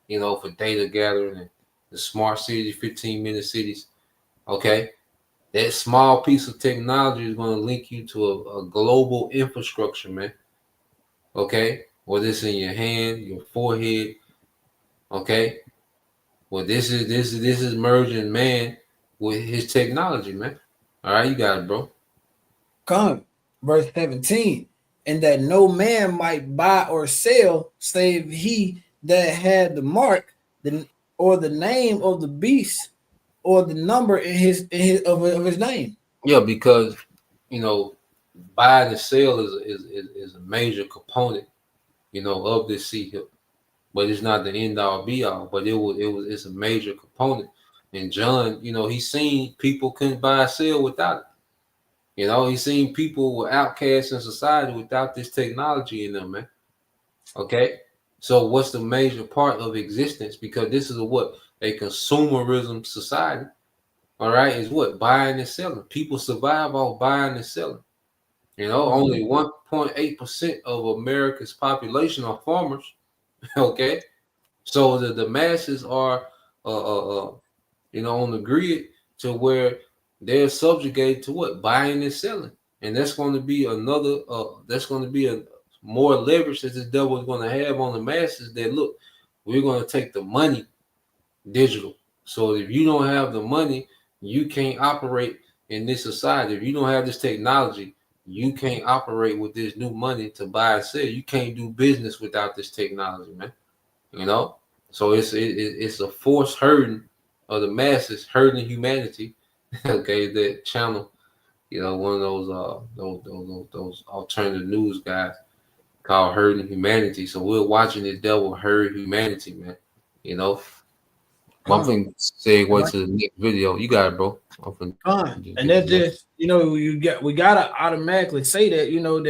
for data gathering, and the smart cities, 15-minute cities. Okay, that small piece of technology is going to link you to a global infrastructure, man. Okay, whether it's in your hand, your forehead. Okay, well, this is merging man with his technology, man. All right, you got it, bro. Come, verse 17. And that no man might buy or sell save he that had the mark, or the name of the beast, or the number in his name. Yeah, because buying and sell is a major component, of this C-hip. But it's not the end all be all. But it's a major component. And John, he's seen people couldn't buy or sell without it. He's seen people were outcasts in society without this technology in them, man. Okay. So what's the major part of existence? Because this is a consumerism society. All right, is what? Buying and selling. People survive off buying and selling. Only 1.8% of America's population are farmers. Okay, so the masses are, on the grid, to where they're subjugated to what? Buying and selling, and that's going to be another. That's going to be a more leverage that this devil is going to have on the masses. That look, we're going to take the money digital. So if you don't have the money, you can't operate in this society. If you don't have this technology, you can't operate with this new money to buy and sell. You can't do business without this technology, man. You know, so it's a forced hurting of the masses, hurting humanity. Okay, that channel, you know, one of those alternative news guys called Hurting Humanity. So we're watching the devil hurt humanity, man. You know, one thing segue to the next video. You got it, bro. And that's just, you know, we gotta automatically say that, you know,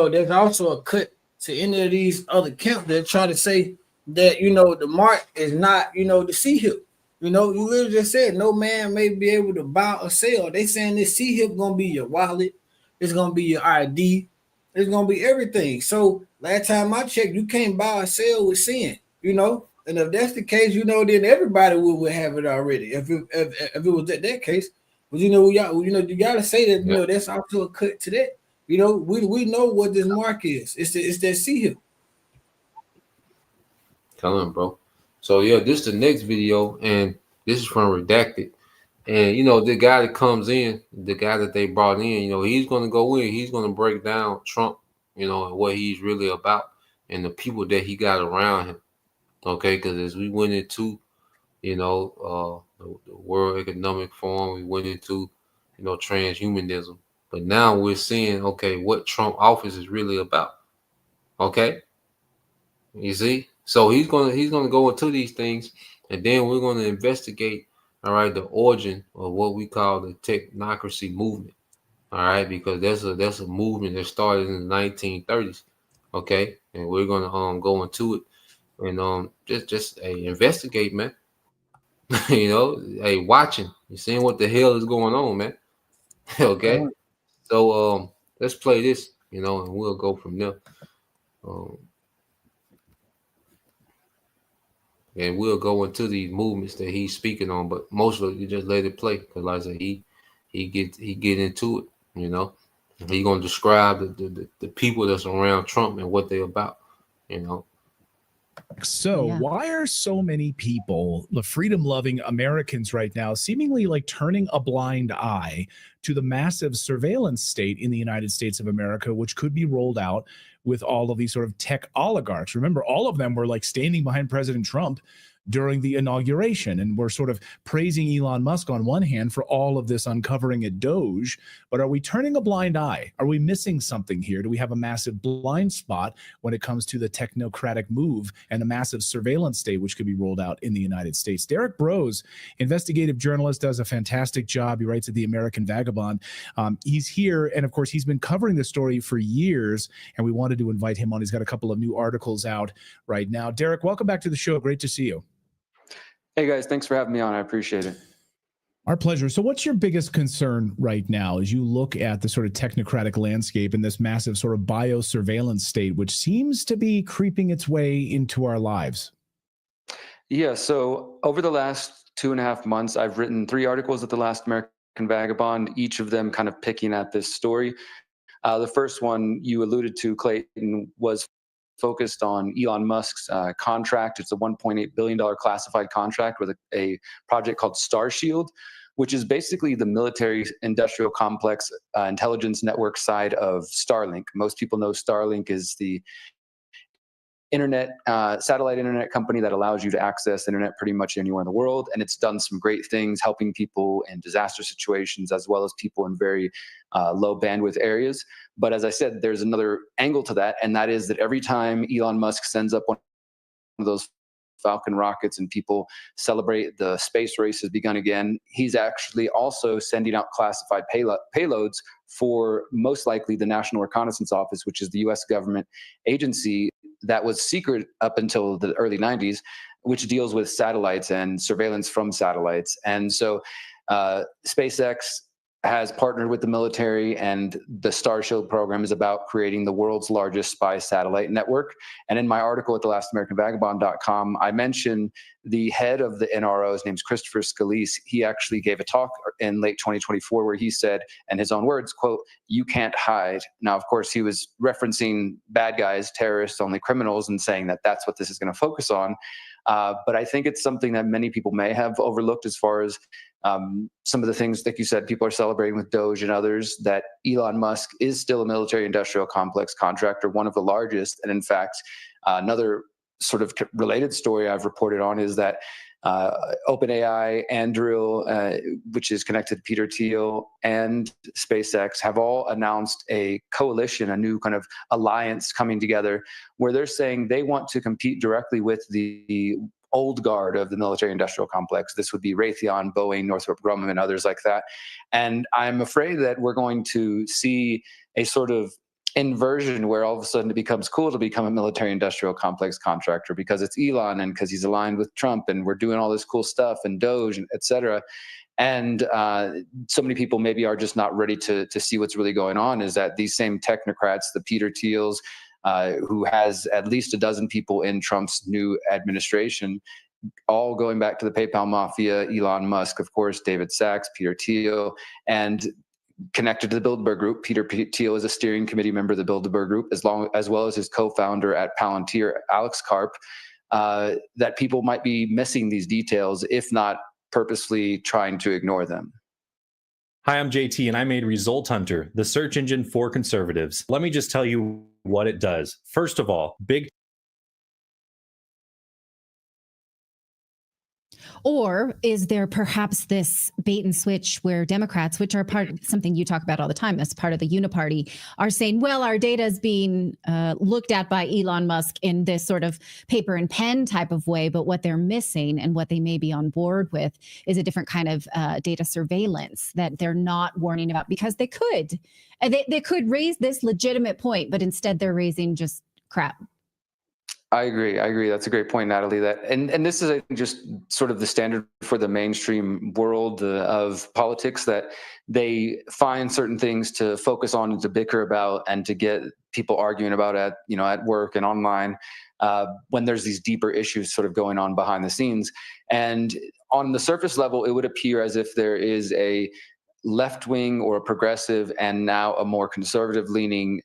there's also a cut to any of these other camps that try to say that, you know, the mark is not, you know, the C-hip. You know, you literally just said no man may be able to buy or sell. They saying this C-hip gonna be your wallet, it's gonna be your ID, it's gonna be everything. So last time I checked, you can't buy or sell with sin, you know. And if that's the case, you know, then everybody would have it already. If it was that case, but you know, you gotta say that, you know, that's also a cut to that. You know, we know what this mark is. It's that C-hip. Come on, bro. So yeah, this is the next video, and this is from Redacted. And you know, the guy that comes in, the guy that they brought in, you know, he's gonna go in, he's gonna break down Trump, you know, and what he's really about, and the people that he got around him. Okay, because as we went into, you know, the World Economic Forum, we went into, you know, transhumanism, but now we're seeing, okay, what Trump office is really about. Okay, you see, so he's gonna go into these things, and then we're gonna investigate, all right, the origin of what we call the technocracy movement. All right, because that's a movement that started in the 1930s. Okay, and we're gonna go into it and just investigate, man. You know, hey, watching, you seeing what the hell is going on, man. Okay, so let's play this, you know, and we'll go from there. And we'll go into these movements that he's speaking on, but most of it you just let it play, because like I said, he get into it, you know. He gonna describe the people that's around Trump and what they're about, you know. So why are so many people, the freedom-loving Americans right now, seemingly like turning a blind eye to the massive surveillance state in the United States of America, which could be rolled out with all of these sort of tech oligarchs? Remember, all of them were like standing behind President Trump during the inauguration, and we're sort of praising Elon Musk on one hand for all of this uncovering at Doge, but are we turning a blind eye? Are we missing something here? Do we have a massive blind spot when it comes to the technocratic move and the massive surveillance state which could be rolled out in the United States? Derek Brose, investigative journalist, does a fantastic job. He writes at the American Vagabond. He's here, and of course he's been covering this story for years, and we wanted to invite him on. He's got a couple of new articles out right now. Derek, welcome back to the show. Great to see you. Hey guys, thanks for having me on. I appreciate it. Our pleasure. So what's your biggest concern right now as you look at the sort of technocratic landscape and this massive sort of biosurveillance state, which seems to be creeping its way into our lives? Yeah, so over the last 2.5 months, I've written 3 articles at the Last American Vagabond, each of them kind of picking at this story. The first one you alluded to, Clayton, was focused on Elon Musk's contract. It's a $1.8 billion classified contract with a project called Starshield, which is basically the military industrial complex intelligence network side of Starlink. Most people know Starlink is the internet, satellite internet company that allows you to access internet pretty much anywhere in the world. And it's done some great things, helping people in disaster situations, as well as people in very low bandwidth areas. But as I said, there's another angle to that. And that is that every time Elon Musk sends up one of those Falcon rockets and people celebrate the space race has begun again, he's actually also sending out classified payloads for most likely the National Reconnaissance Office, which is the US government agency that was secret up until the early 90s, which deals with satellites and surveillance from satellites. And so SpaceX has partnered with the military, and the Starshield program is about creating the world's largest spy satellite network. And in my article at thelastamericanvagabond.com, I mentioned the head of the NRO, his name's Christopher Scalise. He actually gave a talk in late 2024 where he said, in his own words, quote, "You can't hide." Now, of course, he was referencing bad guys, terrorists, only criminals, and saying that that's what this is going to focus on. But I think it's something that many people may have overlooked as far as some of the things, like you said, people are celebrating with Doge and others, that Elon Musk is still a military industrial complex contractor, one of the largest. And in fact, another sort of related story I've reported on is that OpenAI, Anduril, which is connected to Peter Thiel, and SpaceX have all announced a coalition, a new kind of alliance coming together, where they're saying they want to compete directly with the old guard of the military industrial complex. This would be Raytheon, Boeing, Northrop Grumman, and others like that. And I'm afraid that we're going to see a sort of inversion where all of a sudden it becomes cool to become a military industrial complex contractor because it's Elon and because he's aligned with Trump and we're doing all this cool stuff and Doge, and et cetera. And so many people maybe are just not ready to see what's really going on, is that these same technocrats, the Peter Thiels, who has at least a dozen people in Trump's new administration, all going back to the PayPal mafia, Elon Musk, of course, David Sachs, Peter Thiel, and connected to the Bilderberg Group. Peter Thiel is a steering committee member of the Bilderberg Group, as well as his co-founder at Palantir, Alex Karp, that people might be missing these details, if not purposely trying to ignore them. Hi, I'm JT, and I made Result Hunter, the search engine for conservatives. Let me just tell you what it does. First of all, big. Or is there perhaps this bait and switch where Democrats, which are part of something you talk about all the time as part of the uniparty, are saying, well, our data is being looked at by Elon Musk in this sort of paper and pen type of way, but what they're missing and what they may be on board with is a different kind of data surveillance that they're not warning about, because they could. They could raise this legitimate point, but instead they're raising just crap. I agree. That's a great point, Natalie. And this is just sort of the standard for the mainstream world of politics, that they find certain things to focus on and to bicker about and to get people arguing about at work and online, when there's these deeper issues sort of going on behind the scenes. And on the surface level, it would appear as if there is a left-wing or a progressive and now a more conservative-leaning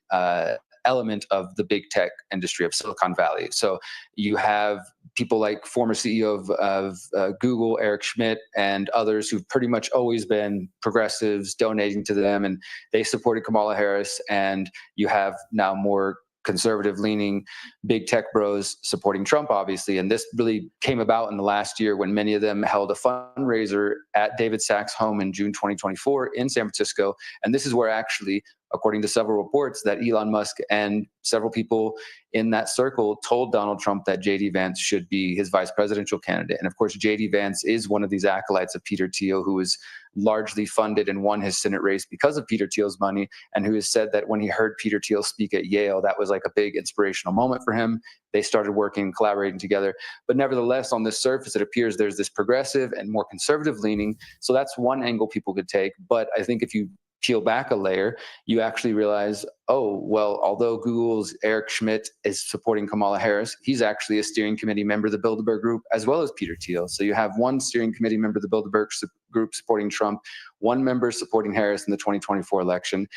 element of the big tech industry of Silicon Valley. So you have people like former CEO of Google, Eric Schmidt, and others who've pretty much always been progressives, donating to them, and they supported Kamala Harris. And you have now more conservative-leaning big tech bros supporting Trump, obviously. And this really came about in the last year when many of them held a fundraiser at David Sachs' home in June 2024 in San Francisco. And this is where actually, according to several reports, that Elon Musk and several people in that circle told Donald Trump that J.D. Vance should be his vice presidential candidate. And of course, J.D. Vance is one of these acolytes of Peter Thiel, who was largely funded and won his Senate race because of Peter Thiel's money, and who has said that when he heard Peter Thiel speak at Yale, that was like a big inspirational moment for him. They started working and collaborating together. But nevertheless, on the surface, it appears there's this progressive and more conservative leaning. So that's one angle people could take. But I think if you peel back a layer, you actually realize, oh, well, although Google's Eric Schmidt is supporting Kamala Harris, he's actually a steering committee member of the Bilderberg Group, as well as Peter Thiel. So you have one steering committee member of the Bilderberg Group supporting Trump, one member supporting Harris in the 2024 election.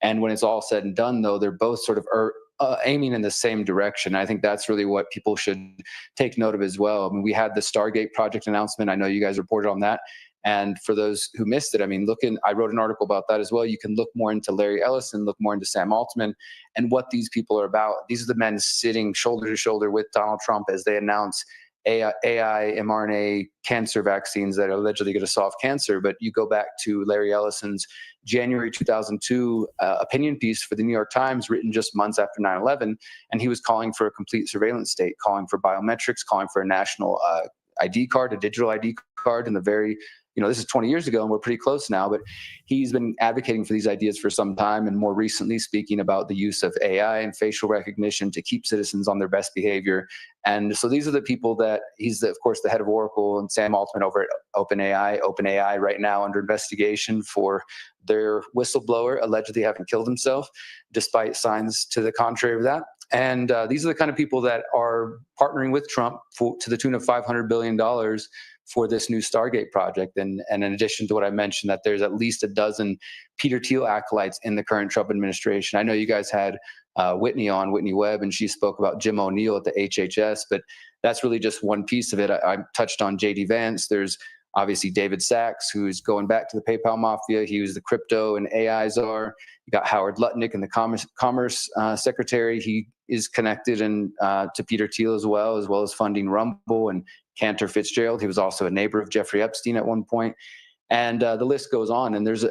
And when it's all said and done, though, they're both sort of aiming in the same direction. I think that's really what people should take note of as well. I mean, we had the Stargate project announcement. I know you guys reported on that. And for those who missed it, I mean, I wrote an article about that as well. You can look more into Larry Ellison, look more into Sam Altman, and what these people are about. These are the men sitting shoulder to shoulder with Donald Trump as they announce AI, mRNA cancer vaccines that are allegedly going to solve cancer. But you go back to Larry Ellison's January 2002 opinion piece for the New York Times, written just months after 9/11, and he was calling for a complete surveillance state, calling for biometrics, calling for a national ID card, a digital ID card in the very this is 20 years ago and we're pretty close now, but he's been advocating for these ideas for some time, and more recently speaking about the use of AI and facial recognition to keep citizens on their best behavior. And so these are the people that he's, of course, the head of Oracle, and Sam Altman over at OpenAI right now under investigation for their whistleblower allegedly having killed himself, despite signs to the contrary of that. And these are the kind of people that are partnering with Trump to the tune of $500 billion for this new Stargate project. And in addition to what I mentioned, that there's at least a dozen Peter Thiel acolytes in the current Trump administration. I know you guys had Whitney Webb, and she spoke about Jim O'Neill at the HHS, but that's really just one piece of it. I touched on J.D. Vance. There's obviously David Sachs, who's going back to the PayPal mafia. He was the crypto and AI czar. You got Howard Lutnick and the Commerce Secretary. He is connected to Peter Thiel as well as funding Rumble and Cantor Fitzgerald. He was also a neighbor of Jeffrey Epstein at one point. And the list goes on. And there's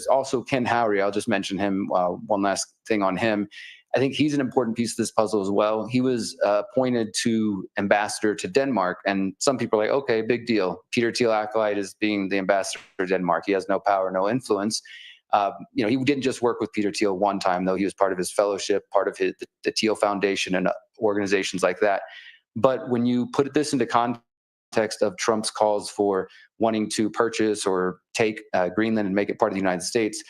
also Ken Howry. I'll just mention him. One last thing on him. I think he's an important piece of this puzzle as well. He was appointed to ambassador to Denmark, and some people are like, okay, big deal. Peter Thiel acolyte is being the ambassador to Denmark. He has no power, no influence. He didn't just work with Peter Thiel one time, though. He was part of his fellowship, part of the Thiel Foundation and organizations like that. But when you put this into context of Trump's calls for wanting to purchase or take Greenland and make it part of the United States,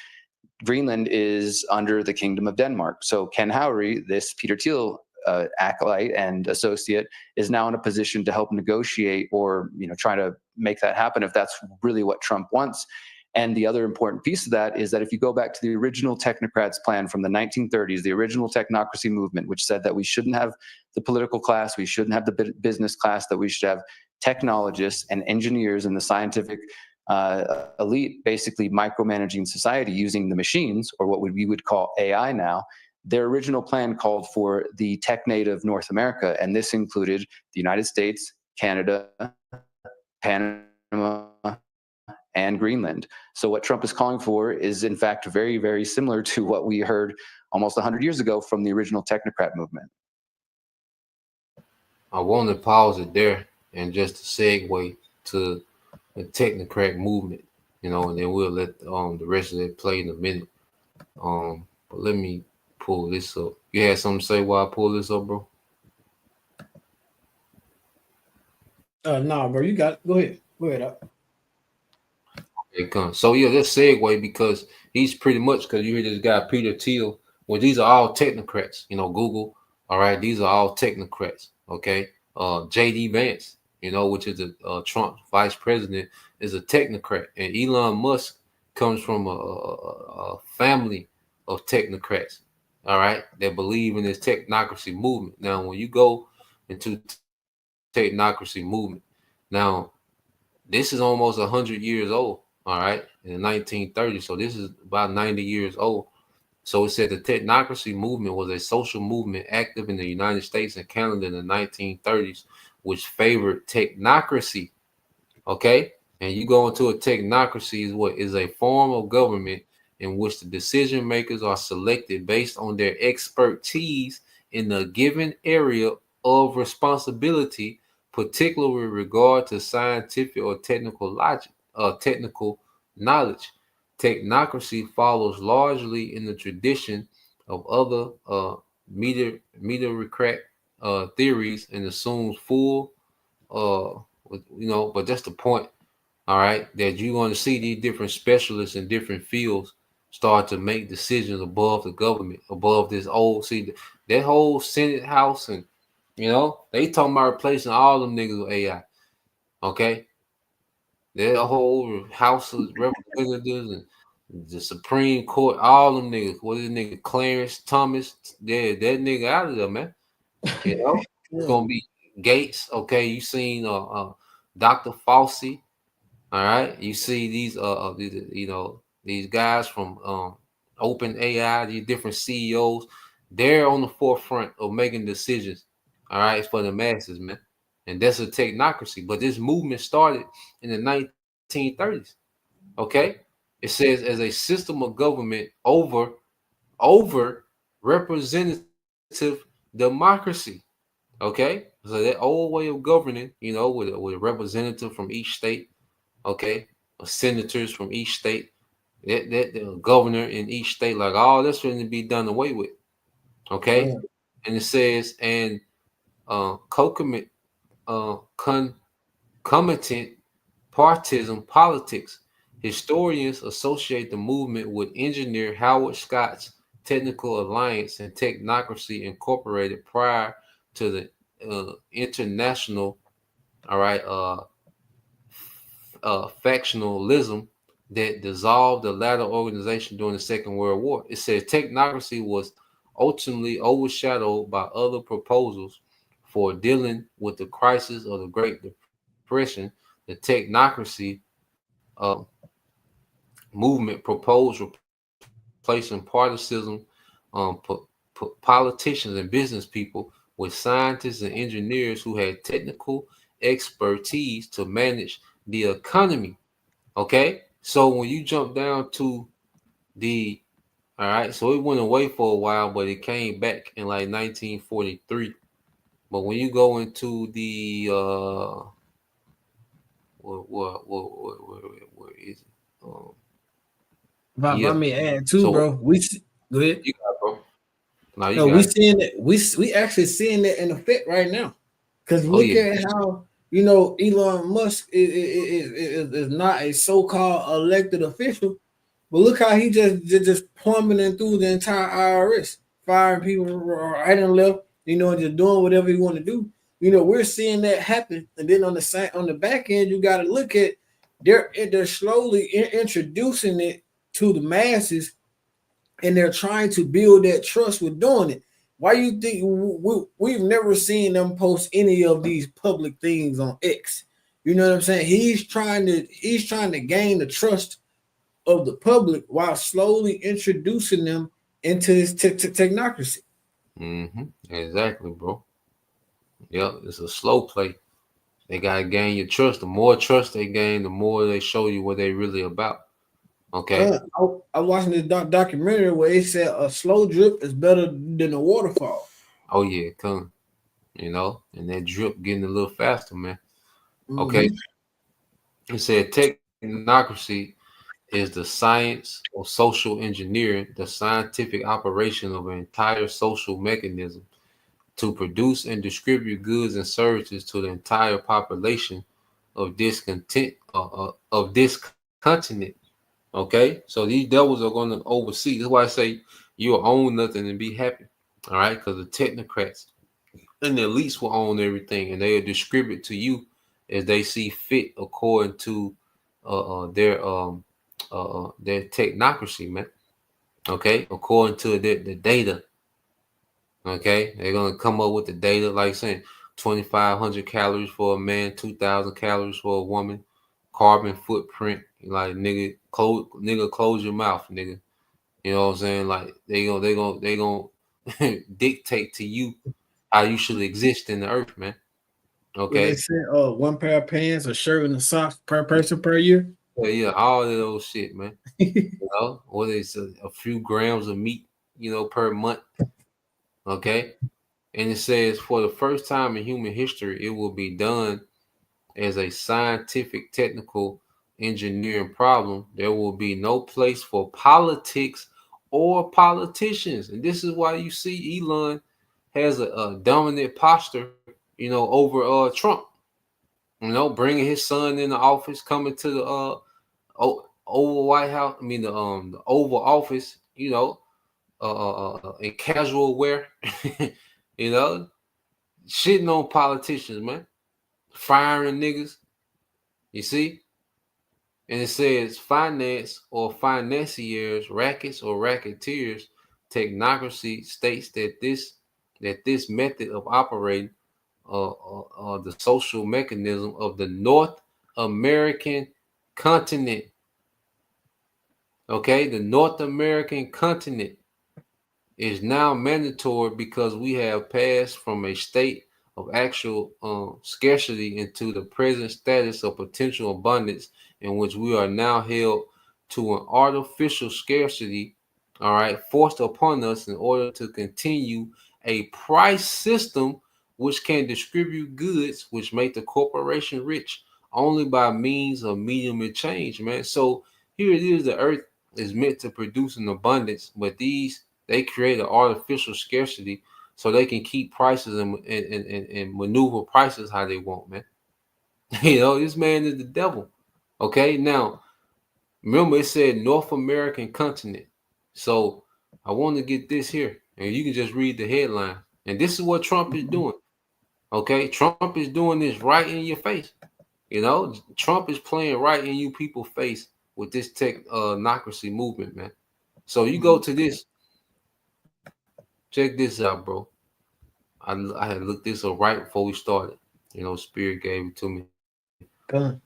Greenland is under the Kingdom of Denmark. So Ken Howry, this Peter Thiel acolyte and associate, is now in a position to help negotiate or try to make that happen if that's really what Trump wants. And the other important piece of that is that if you go back to the original technocrats plan from the 1930s, the original technocracy movement, which said that we shouldn't have the political class, we shouldn't have the business class, that we should have technologists and engineers and the scientific elite basically micromanaging society using the machines, or what we would call AI now. Their original plan called for the tech native North America, and this included the United States, Canada, Panama, and Greenland. So what Trump is calling for is, in fact, very, very similar to what we heard almost 100 years ago from the original technocrat movement. I want to pause it there and just to segue to the technocrat movement, and then we'll let the rest of it play in a minute. But let me pull this up. You had something to say while I pull this up, bro? Nah, bro, you got it. Go ahead. Up. Okay, come. So yeah, let's segue, because he's pretty much, because you hear this guy Peter Thiel. Well, these are all technocrats. Google. All right, these are all technocrats. Okay. J.D. Vance, which is a Trump vice president, is a technocrat, and Elon Musk comes from a family of technocrats. All right, that believe in this technocracy movement. Now, when you go into technocracy movement, now this is almost 100 years old. All right, in the 1930s, so this is about 90 years old. So it said the technocracy movement was a social movement active in the United States and Canada in the 1930s, which favored technocracy. Okay, and you go into a technocracy is a form of government in which the decision makers are selected based on their expertise in a given area of responsibility, particularly with regard to scientific or technical knowledge. Technocracy follows largely in the tradition of other meritocratic theories and assumes full, but that's the point. All right, that you're going to see these different specialists in different fields start to make decisions above the government, above this old. See, that whole Senate House, and they talking about replacing all them niggas with AI. Okay, that whole House of Representatives and the Supreme Court, all them niggas. What is nigga Clarence Thomas? Yeah, that nigga out of there, man. It's gonna be Gates. Okay, you seen Dr. Fauci. All right, you see these these guys from OpenAI, these different CEOs. They're on the forefront of making decisions. All right, for the masses, man. And that's a technocracy. But this movement started in the 1930s. Okay, it says as a system of government over representative democracy. Okay, so that old way of governing, with a representative from each state, okay, senators from each state, that the governor in each state, like all that's going to be done away with, okay. And it says, and concomitant concomitant partisan politics. Historians associate the movement with engineer Howard Scott's Technical Alliance and Technocracy Incorporated prior to the international, all right, factionalism that dissolved the latter organization during the Second World War. It says technocracy was ultimately overshadowed by other proposals for dealing with the crisis of the Great Depression. The technocracy movement proposed replacing partisanism, politicians and business people with scientists and engineers who had technical expertise to manage the economy. Okay, so when you jump down to the, all right, so it went away for a while, but it came back in like 1943. But when you go into the where is it? If I Yeah. may add too, So bro, go ahead. you got, bro. No, you No, got we it. seeing it. We actually seeing that in effect right now. Because Oh look yeah. at how Elon Musk is not a so-called elected official, but look how he just plummeting through the entire IRS, firing people right and left. Just doing whatever he want to do. We're seeing that happen, and then on the back end, you got to look at they're slowly introducing it to the masses, and they're trying to build that trust with doing it. Why you think we've never seen them post any of these public things on X? You know what I'm saying? He's trying to gain the trust of the public while slowly introducing them into this technocracy. Exactly, bro. Yep, it's a slow play. They gotta gain your trust. The more trust they gain, the more they show you what they really about. Okay. I watching this documentary where it said a slow drip is better than a waterfall. Oh yeah, come. And that drip getting a little faster, man. Okay. Mm-hmm. It said technocracy is the science or social engineering, the scientific operation of an entire social mechanism to produce and distribute goods and services to the entire population of this continent. Okay, so these devils are going to oversee. That's why I say you'll own nothing and be happy. All right, because the technocrats and the elites will own everything, and they'll distribute to you as they see fit according to their technocracy, man. Okay, according to the data. Okay, they're gonna come up with the data, like saying 2,500 calories for a man, 2,000 calories for a woman, carbon footprint. Like close your mouth, nigga. You know what I'm saying? Like they gonna dictate to you how you should exist in the earth, man. Where they Okay. said, one pair of pants, a shirt, and a sock per person per year. Yeah, all of those shit, man. Whether it's a few grams of meat, per month. Okay. And it says for the first time in human history, it will be done as a scientific, technical, engineering problem. There will be no place for politics or politicians. And this is why you see Elon has a dominant posture, over Trump. Bringing his son in the office, coming to the Oval White House. I mean the Oval Office. In casual wear. you know, Shitting on politicians, man. Firing niggas. You see? And it says finance or financiers, rackets or racketeers. Technocracy states that this method of operating the social mechanism of the North American continent. Okay, the North American continent is now mandatory because we have passed from a state of actual scarcity into the present status of potential abundance, in which we are now held to an artificial scarcity, all right, forced upon us in order to continue a price system which can distribute goods which make the corporation rich only by means of medium and change, man. So here it is, the earth is meant to produce an abundance, but they create an artificial scarcity so they can keep prices and maneuver prices how they want, man. This man is the devil. Okay, now remember it said North American continent. So I want to get this here, and you can just read the headline. And this is what Trump is doing. Okay, Trump is doing this right in your face. Trump is playing right in you people's face with this technocracy movement, man. So you go to this, check this out, bro. I had looked this up right before we started. Spirit gave it to me.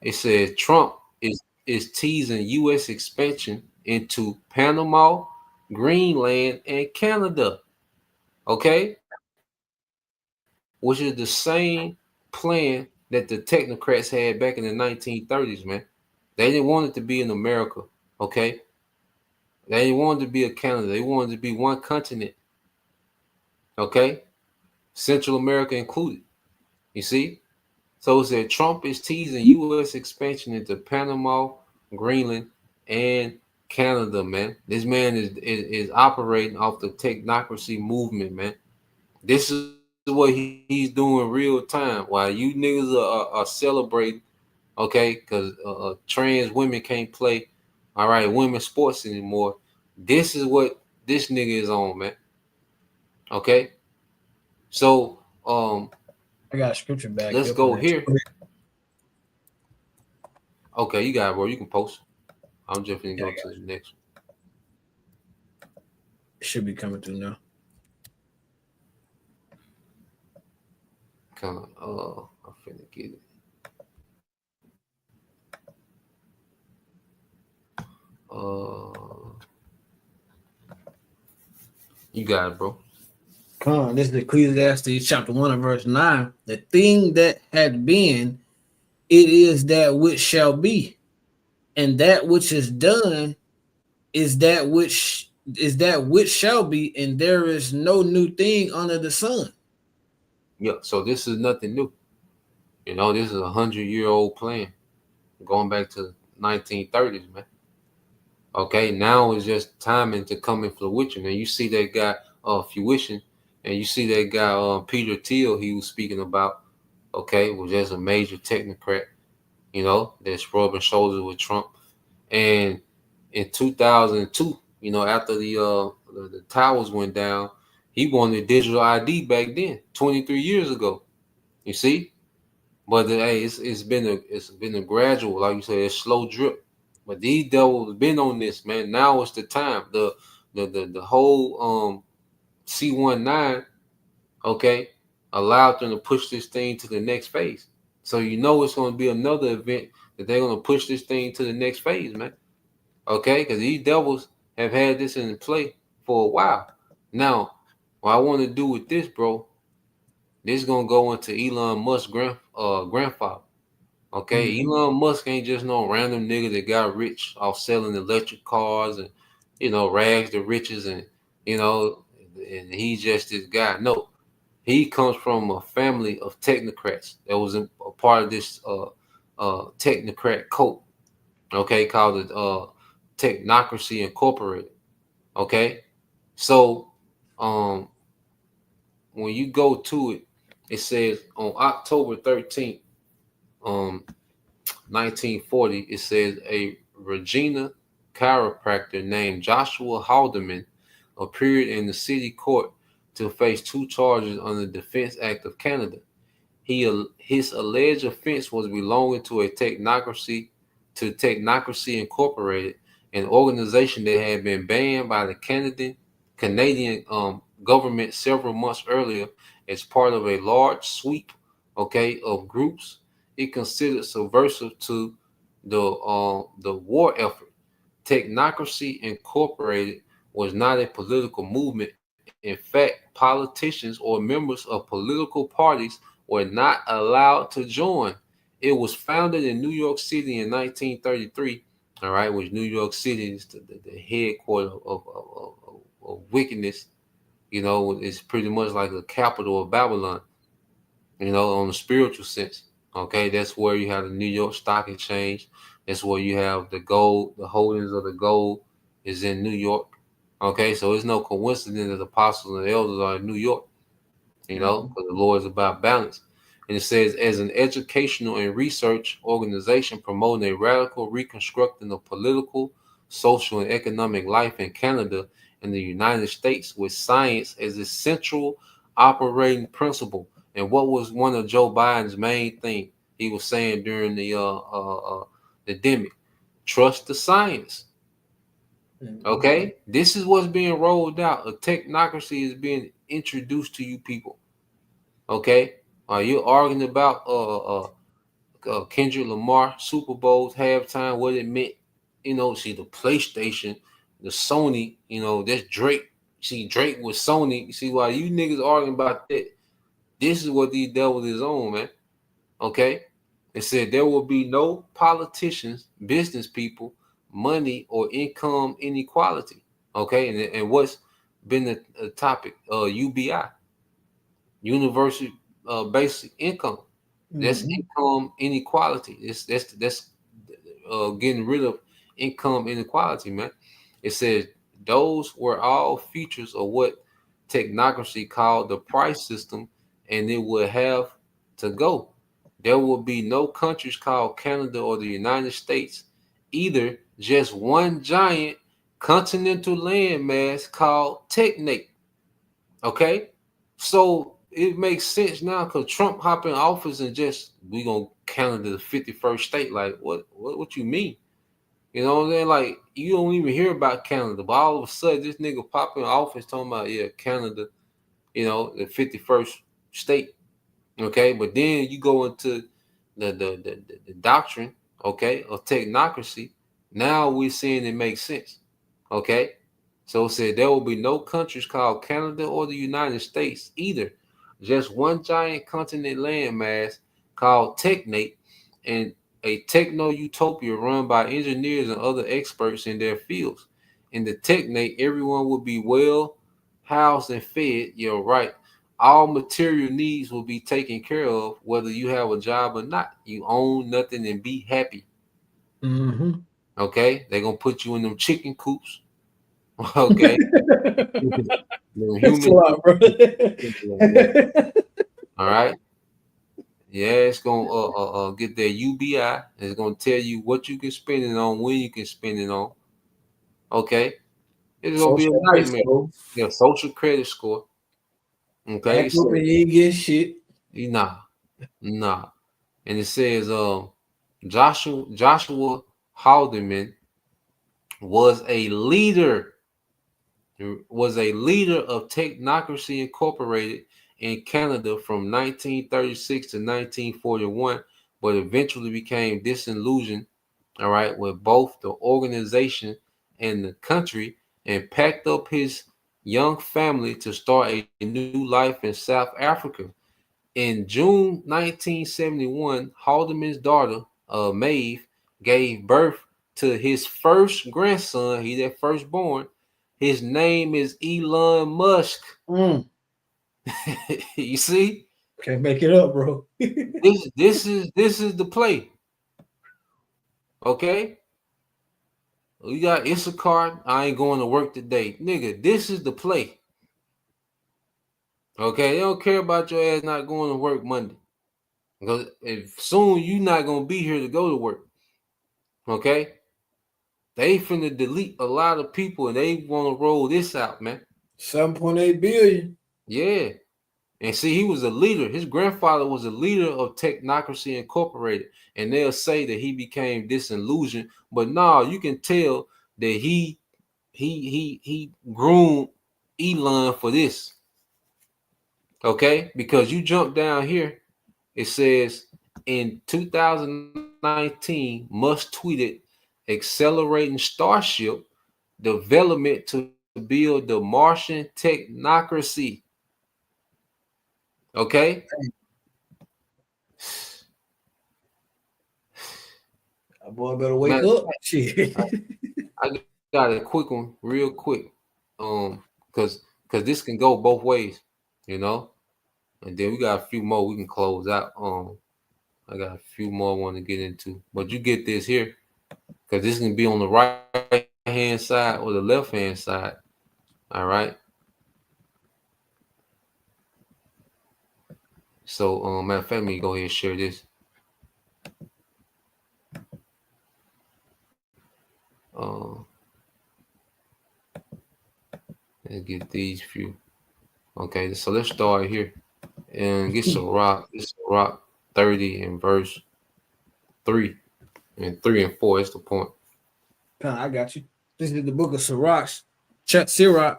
It says Trump is teasing U.S. expansion into Panama, Greenland, and Canada. Okay, which is the same plan that the technocrats had back in the 1930s, man. They didn't want it to be in America, okay? They didn't want it to be a Canada. They wanted it to be one continent, okay? Central America included. You see? So it said Trump is teasing U.S. expansion into Panama, Greenland, and Canada, man. This man is operating off the technocracy movement, man. This is what he's doing real time while you niggas are celebrating, okay? Because trans women can't play, all right, women's sports anymore. This is what this nigga is on, man. Okay, so I got a scripture back. Let's go here. Okay, you got it, bro. You can post. I'm just gonna go to the next one. It should be coming through now. I'm finna get it. You got it, bro. Come on, this is Ecclesiastes chapter 1 and verse 9. The thing that had been, it is that which shall be, and that which is done is that which shall be, and there is no new thing under the sun. Yeah, so this is nothing new. This is a 100-year-old plan going back to the 1930s, man. Okay, now it's just timing to come in fruition. And you see that guy fruition, and you see that guy Peter Thiel he was speaking about, okay, was just a major technocrat, that's rubbing shoulders with Trump. And in 2002, after the towers went down, he wanted digital ID back then, 23 years ago. You see? But hey, it's been a gradual, like you said, a slow drip. But these devils been on this, man. Now it's the time. The whole C19, okay, allowed them to push this thing to the next phase. So it's going to be another event that they're going to push this thing to the next phase, man. Okay, because these devils have had this in play for a while. Now, what I want to do with this, bro, this is gonna go into Elon Musk's grandfather. Okay, Elon Musk ain't just no random nigga that got rich off selling electric cars and rags to riches and and he's just this guy. No, he comes from a family of technocrats that was a part of this technocrat cult. Okay, called it Technocracy Incorporated. Okay, so when you go to it, it says on October 13th, 1940, it says a Regina chiropractor named Joshua Haldeman appeared in the city court to face 2 charges under the Defense Act of Canada. His alleged offense was belonging to Technocracy Incorporated, an organization that had been banned by the Canadian government several months earlier as part of a large sweep, of groups it considered subversive to the war effort. Technocracy Incorporated was not a political movement. In fact, politicians or members of political parties were not allowed to join. It was founded in New York City in 1933, all right, which New York City is the headquarters of wickedness. It's pretty much like the capital of Babylon, on the spiritual sense. Okay, that's where you have the New York Stock Exchange. That's where you have the gold. The holdings of the gold is in New York. Okay, so it's no coincidence that the apostles and the elders are in New York. You know, because the Lord is about balance. And it says, as an educational and research organization promoting a radical reconstructing of political, social, and economic life in Canada and the United States with science as its central operating principle. And what was one of Joe Biden's main thing he was saying during the demic? Trust the science. Okay, this is what's being rolled out. A technocracy is being introduced to you people. Okay, you're arguing about Kendrick Lamar Super Bowls halftime, what it meant. You know, see the PlayStation, the Sony. You know, that's Drake. See Drake with Sony. You see why you niggas arguing about that? This is what these devils is on, man. Okay, it said there will be no politicians, business people, money or income inequality. Okay, and what's been the topic? UBI, universal basic income. That's income inequality. That's getting rid of income inequality, man. It says those were all features of what technocracy called the price system, and it would have to go. There will be no countries called Canada or the United States, either just one giant continental landmass called Technate. Okay, so it makes sense now because Trump hop in office and just we gonna Canada the 51st state. Like what you mean? You know what I'm saying? Like you don't even hear about Canada, but all of a sudden this nigga pop in office talking about Canada, the 51st state. Okay, but then you go into the doctrine, okay, of technocracy. Now we're seeing it makes sense. Okay. So it said there will be no countries called Canada or the United States either. Just one giant continent landmass called Technate and a techno utopia run by engineers and other experts in their fields. In the Technate, everyone will be well housed and fed. You're right. All material needs will be taken care of, whether you have a job or not. You own nothing and be happy. Okay, they're gonna put you in them chicken coops. Okay. That's a lot, bro. All right. Yeah, it's gonna get their UBI. It's gonna tell you what you can spend it on, when you can spend it on. Okay. It's gonna be a nightmare. Yeah, social credit score. Okay. Act up and you ain't get shit. Nah. And it says Joshua Haldeman was a leader of Technocracy Incorporated in Canada from 1936 to 1941, but eventually became disillusioned, all right, with both the organization and the country, and packed up his young family to start a new life in South Africa. In June 1971, Haldeman's daughter, Maeve, gave birth to his first grandson. He their firstborn. His name is Elon Musk. You see? Can't make it up, bro. This is the play. Okay? We got Issachar. I ain't going to work today. Nigga, this is the play. Okay, they don't care about your ass not going to work Monday. Because if soon you not gonna be here to go to work. Okay? They finna delete a lot of people and they want to roll this out, man. 7.8 billion. Yeah. And see, he was a leader. His grandfather was a leader of Technocracy Incorporated. And they'll say that he became disillusioned. But no, you can tell that he groomed Elon for this. Okay? Because you jump down here, it says in 2019, Musk tweeted accelerating Starship development to build the Martian technocracy. Okay. That boy better wake up. Shit. I got a quick one, real quick. Because this can go both ways, and then we got a few more we can close out. I got a few more I want to get into, but you get this here because this can be on the right hand side or the left hand side. All right. So, matter of fact, let me go ahead and share this. And get these few. Okay, so let's start here and get Sirach. It's Sirach 30 and verse 3 and 3 and 4. That's the point. I got you. This is the book of Sirach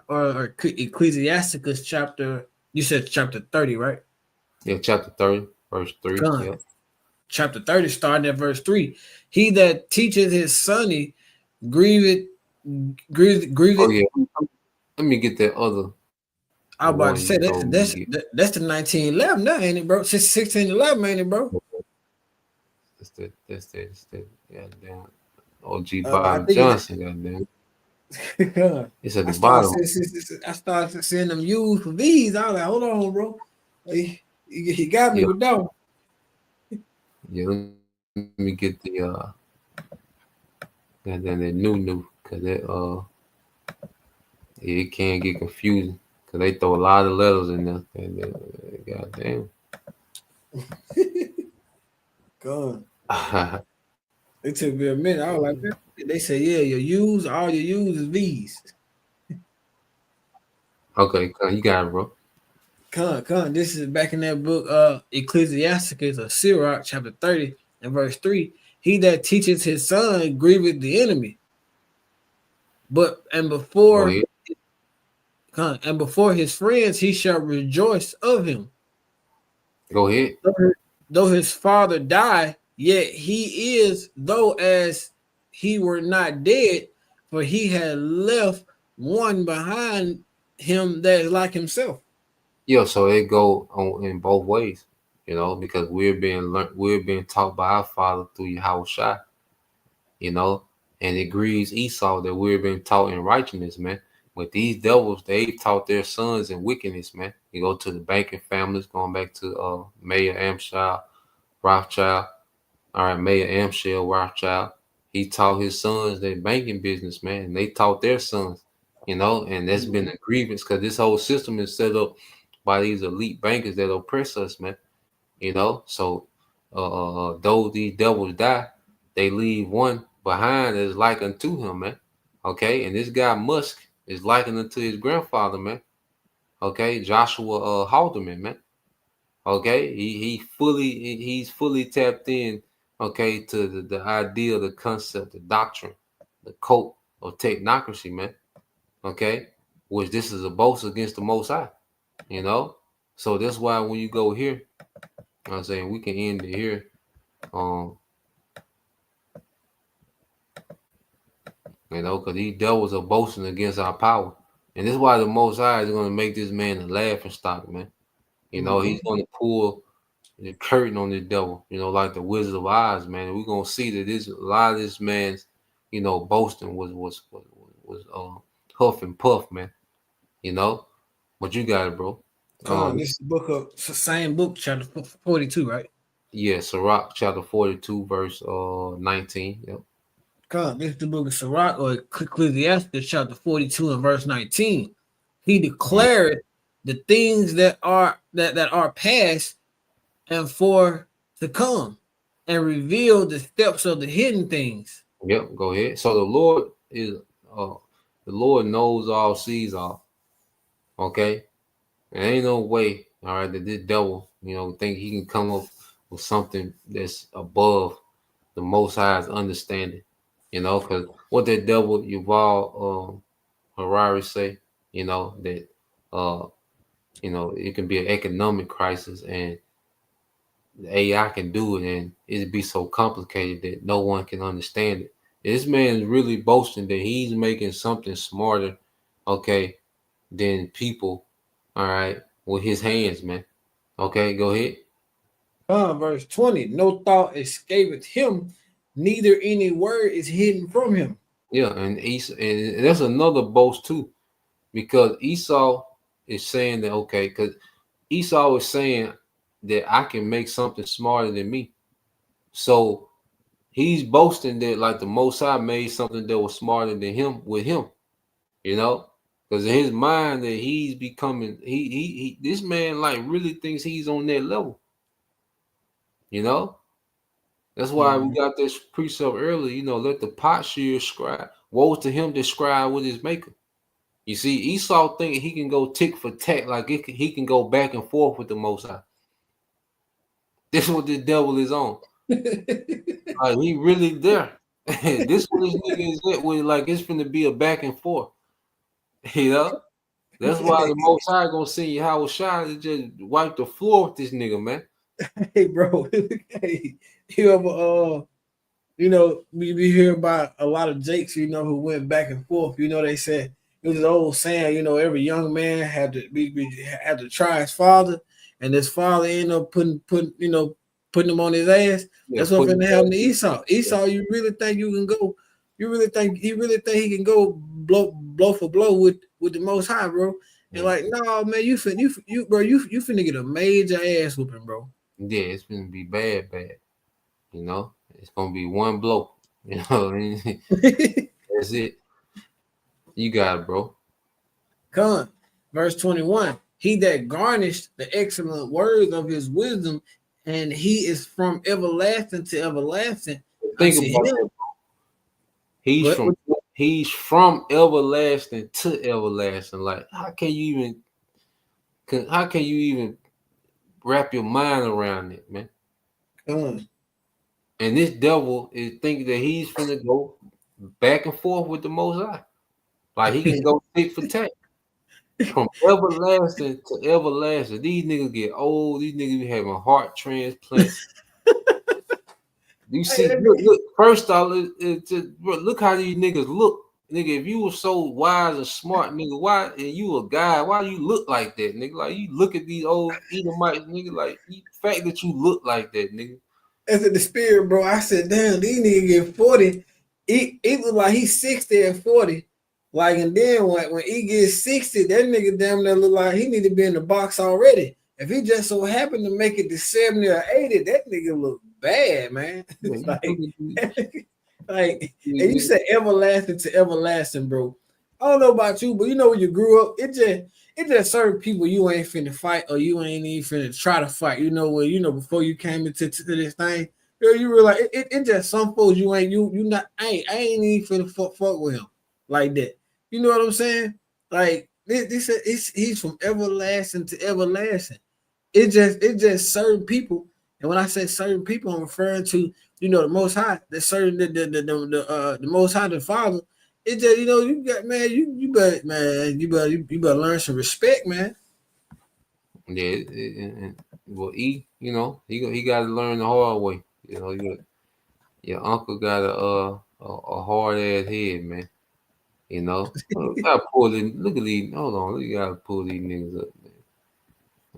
or Ecclesiasticus chapter. You said chapter 30, right? Yeah, chapter 30, verse 3. Yep. Chapter 30, starting at verse 3. He that teacheth his son grieveth. Oh yeah. Let me get that other. I was about to say that's the 1911 now, ain't it, bro? 1611, ain't it, bro? That's that goddamn OG Bob Johnson, goddamn. It's at the bottom. I started seeing them used for these. I was like, hold on, bro. He got me with that one. Yeah, let me get the and then the new because it can get confusing because they throw a lot of letters in there. And goddamn. God. It took me a minute. I was like, they say, yeah, all you use is these. Okay, you got it, bro. This is back in that book, Ecclesiasticus or Sirach, chapter 30 and verse 3. He that teaches his son grieveth the enemy. Before his friends, he shall rejoice of him. Go ahead. Though his father die, yet he is though as he were not dead, for he had left one behind him that is like himself. Yeah, so it go on in both ways, because we're being taught by our Father through Yahushua, and it grieves Esau that we're being taught in righteousness, man. But these devils, they taught their sons in wickedness, man. You go to the banking families, going back to Mayor Amschel, Rothschild, all right, Mayor Amschel, Rothschild. He taught his sons their banking business, man, and they taught their sons, and that's been a grievance because this whole system is set up by these elite bankers that oppress us, man. So though these devils die, they leave one behind that is like unto him, man. Okay, and this guy Musk is likened unto his grandfather, man. Okay, Joshua Haldeman, man. Okay, he's fully tapped in, okay, to the idea, the concept, the doctrine, the cult of technocracy, man. Okay, which this is a boast against the Most High, So that's why when you go here, I'm saying we can end it here. Because these devils are boasting against our power. And this is why the Most High is going to make this man a laughing stock, man. He's going to pull the curtain on the devil, like the Wizard of Oz, man. We're going to see that a lot of this man's, boasting was huff and puff, man. But you got it, bro. This is the book of same book, chapter 42, right? Yeah, Sirach chapter 42, verse 19. Yep. This is the book of Sirach or Ecclesiastes chapter 42 and verse 19. He declared the things that are past and for to come, and revealed the steps of the hidden things. Yep, go ahead. So the Lord knows all, sees all. Okay, there ain't no way, all right, that this devil, think he can come up with something that's above the Most High's understanding, because what that devil Yuval Harari say, that it can be an economic crisis and the AI can do it, and it'd be so complicated that no one can understand it. This man is really boasting that he's making something smarter, okay, than people, all right, with his hands, man. Okay, go ahead. Verse 20, no thought escapeth him, neither any word is hidden from him. Yeah, and that's another boast too, because Esau is saying that, okay, because Esau is saying that I can make something smarter than me. So he's boasting that like the Most High made something that was smarter than him with him, you know, because in his mind that he's becoming he this man like really thinks he's on that level, you know. That's why we got this precept earlier, you know, let the potsherd scribe. Woe to him that scribe with his maker. You see, Esau thinking he can go tick for tack, like he can go back and forth with the Most High. This is what the devil is on. Like he really there. This what this nigga is at with, like it's gonna be a back and forth. You know? That's why the Most High gonna send you Howard Shine to just wipe the floor with this nigga, man. Hey, bro. Hey, you ever you know, we hear about a lot of Jakes, you know, who went back and forth. You know, they said it was an old saying, you know, every young man had to try his father, and his father ended up putting him on his ass. Yeah, That's what finna happen to Esau. Esau, you really think you can go? You really think he can go blow for blow with the Most High, bro? And like, no, man, you finna get a major ass whooping, bro. Yeah, it's gonna be bad. You know, it's gonna be one blow. You know what I mean? That's it. You got it, bro. Come, verse 21. He that garnished the excellent words of his wisdom, and he is from everlasting to everlasting. Think about that. He's from everlasting to everlasting. Like, how can you even wrap your mind around it, man? And this devil is thinking that he's finna go back and forth with the Most High. Like he can go tick for tack. From everlasting to everlasting. These niggas get old. These niggas be having heart transplants. You see, look. First off, look how these niggas look, nigga. If you were so wise and smart, nigga, why? And you a guy, why you look like that, nigga? Like you look at these old Edomites, nigga. Like the fact that you look like that, nigga. That's in the spirit, bro. I said, damn, these niggas get 40. It look like he's 60 at 40. Like, and then when he gets 60, that nigga damn near look like he need to be in the box already. If he just so happened to make it to 70 or 80, that nigga look bad, man. like, and you said everlasting to everlasting, bro. I don't know about you, but you know when you grew up, it just certain people you ain't finna fight or you ain't even finna try to fight. You know when before you came into this thing, you realize it just some folks you not I ain't even finna fuck with him like that. You know what I'm saying? Like he's from everlasting to everlasting. It just certain people, and when I say certain people, I'm referring to the Most High, the certain the Most High, the Father. It just you got man, you better learn some respect, man. Yeah, well, he got to learn the hard way. You know, your uncle got a hard ass head, man. You know, gotta pull in. Look at these. Hold on, you gotta pull these niggas up, man.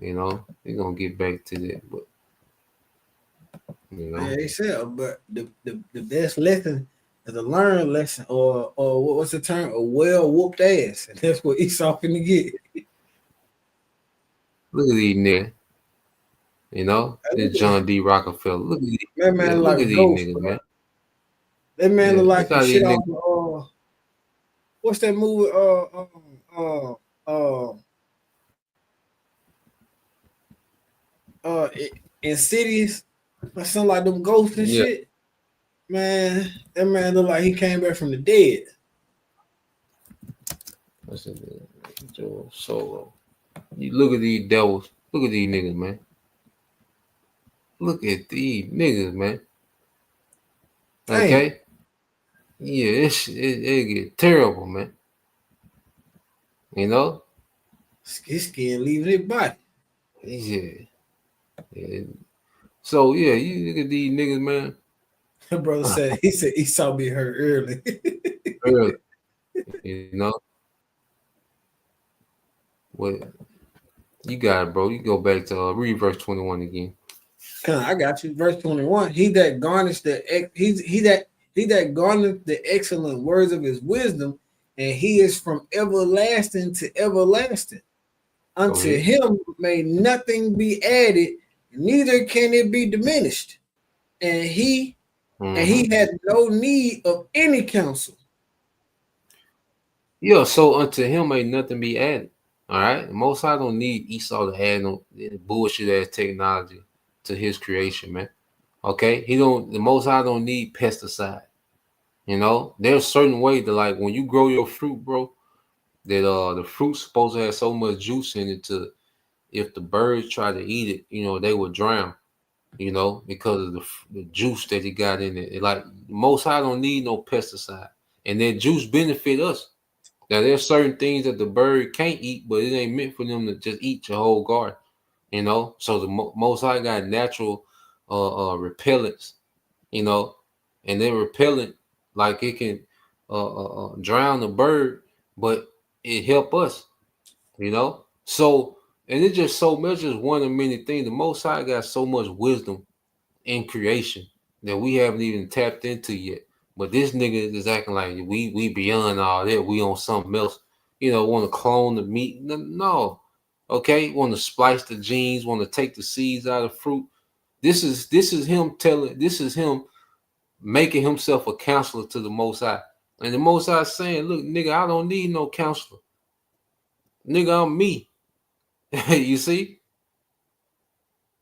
You know, they're gonna get back to that, but Yeah, they said, but the best lesson is a learned lesson, or what's the term? A well whooped ass, and that's what Esau finna get. Look at these niggas. You know, this John D. Rockefeller. Look at these. That man look at these niggas, man. That man look like the shit off. What's that movie? Insidious, or something like them ghosts and shit. Man, that man look like he came back from the dead. What's it? Joe Solo. You look at these devils. Look at these niggas, man. Look at these niggas, man. Okay. Dang. Yeah, it get terrible, man. You know? His skin leaving his body. Yeah. So yeah, you look at these niggas, man. My brother said he saw me hurt early. Early. You know? Well, you got it, bro. You go back to read verse 21 again. I got you. Verse 21. He that garnished he that garnered the excellent words of his wisdom, and he is from everlasting to everlasting. Unto him may nothing be added, neither can it be diminished. and he Mm-hmm. had no need of any counsel. Yeah, so unto him ain't nothing be added. All right. The Most High don't need Esau to add no bullshit ass technology to his creation, man. Okay. The Most High don't need pesticide. You know, there's certain way to, like, when you grow your fruit, bro, that the fruit's supposed to have so much juice in it to, if the birds try to eat it, you know, they would drown, you know, because of the juice that he got in it. Like, Most High don't need no pesticide. And that juice benefit us. Now, there's certain things that the bird can't eat, but it ain't meant for them to just eat your whole garden, you know. So the Most High got natural repellents, you know, and then repellent, like, it can drown the bird, but it help us, you know. So, and it's just so much, just one of many things. The Most High got so much wisdom in creation that we haven't even tapped into yet. But this nigga is acting like we beyond all that. We on something else. You know, want to clone the meat. No. Okay, want to splice the genes, want to take the seeds out of fruit. This is him making himself a counselor to the Most High. And the Most High saying, look, nigga, I don't need no counselor. Nigga, I'm me. You see?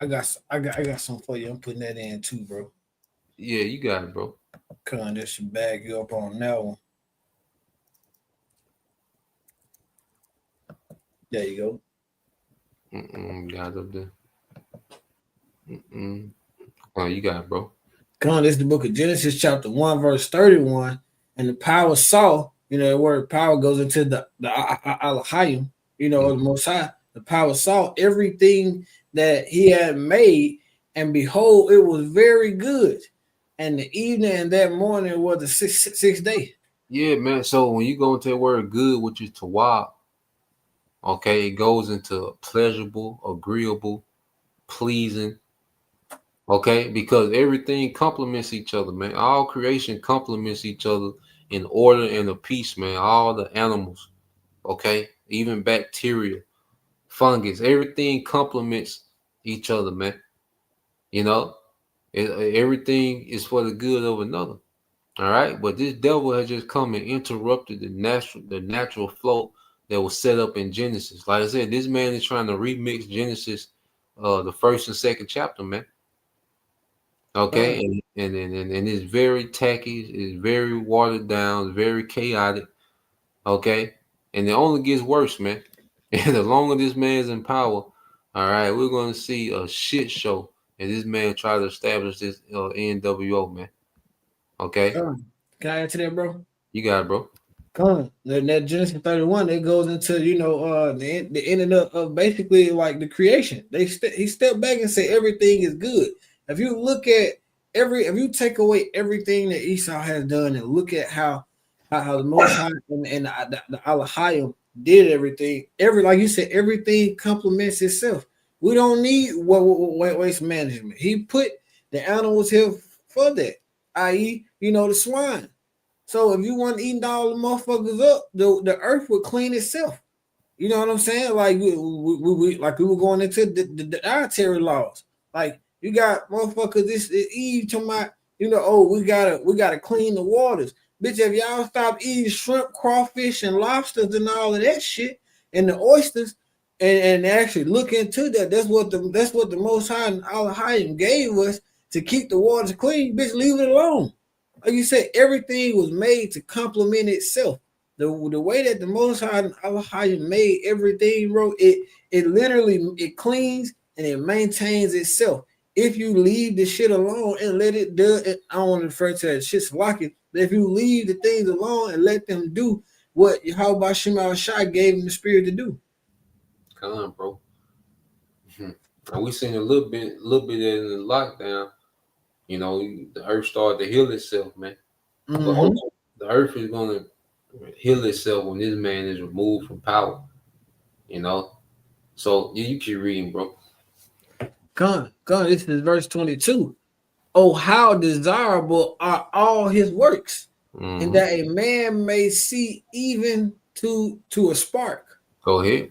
I got something for you. I'm putting that in too, bro. Yeah, you got it, bro. Come on, this should bag you up on that one. There you go. Got it up there. Oh, you got it, bro. Come on, this is the book of Genesis, chapter 1, verse 31. And the power saw, you know, the word power goes into the Elohim, you know, the Most High. The power saw everything that he had made, and behold, it was very good. And the evening and that morning was the sixth day. Yeah, man. So when you go into the word good, which is tawab, okay, it goes into pleasurable, agreeable, pleasing. Okay, because everything complements each other, man. All creation complements each other in order and a peace, man. All the animals, okay, even bacteria, fungus, everything complements each other, man. You know, everything is for the good of another. All right, but this devil has just come and interrupted the natural flow that was set up in Genesis. Like I said, this man is trying to remix Genesis, the first and second chapter, man. Okay, and it's very tacky, it's very watered down, very chaotic. Okay, and it only gets worse, man. And the longer this man's in power, all right, we're gonna see a shit show. And this man try to establish this NWO, man. Okay, Can I add to that, bro? you got it, bro. Come that Genesis 31, it goes into, you know, the ending of basically like the creation. He stepped back and said everything is good. If you look at if you take away everything that Esau has done and look at how the Most High and the Elohim did everything, like you said, everything complements itself. We don't need waste management. He put the animals here for that, i.e., you know, the swine. So if you want eating all the motherfuckers up, the earth would clean itself. You know what I'm saying? Like we were going into the dietary laws. Like you got motherfuckers this Eve talking about, you know, oh, we gotta clean the waters. Bitch, if y'all stop eating shrimp, crawfish, and lobsters and all of that shit, and the oysters, and actually look into that, that's what the Most High and Elohim gave us to keep the waters clean. Bitch, leave it alone. Like you said, everything was made to complement itself. The way that the Most High and Elohim made everything, bro, it literally it cleans and it maintains itself. If you leave the shit alone and let it do it, I don't want to refer to that shit's locking, but if you leave the things alone and let them do what Yahweh Shema Shai gave them the spirit to do. Come on, bro. And we seen a little bit in the lockdown. You know, the earth started to heal itself, man. But also, the earth is gonna heal itself when this man is removed from power. You know, so you keep reading, bro. Come, this is verse 22. Oh, how desirable are all his works, and that a man may see even to a spark. Go ahead.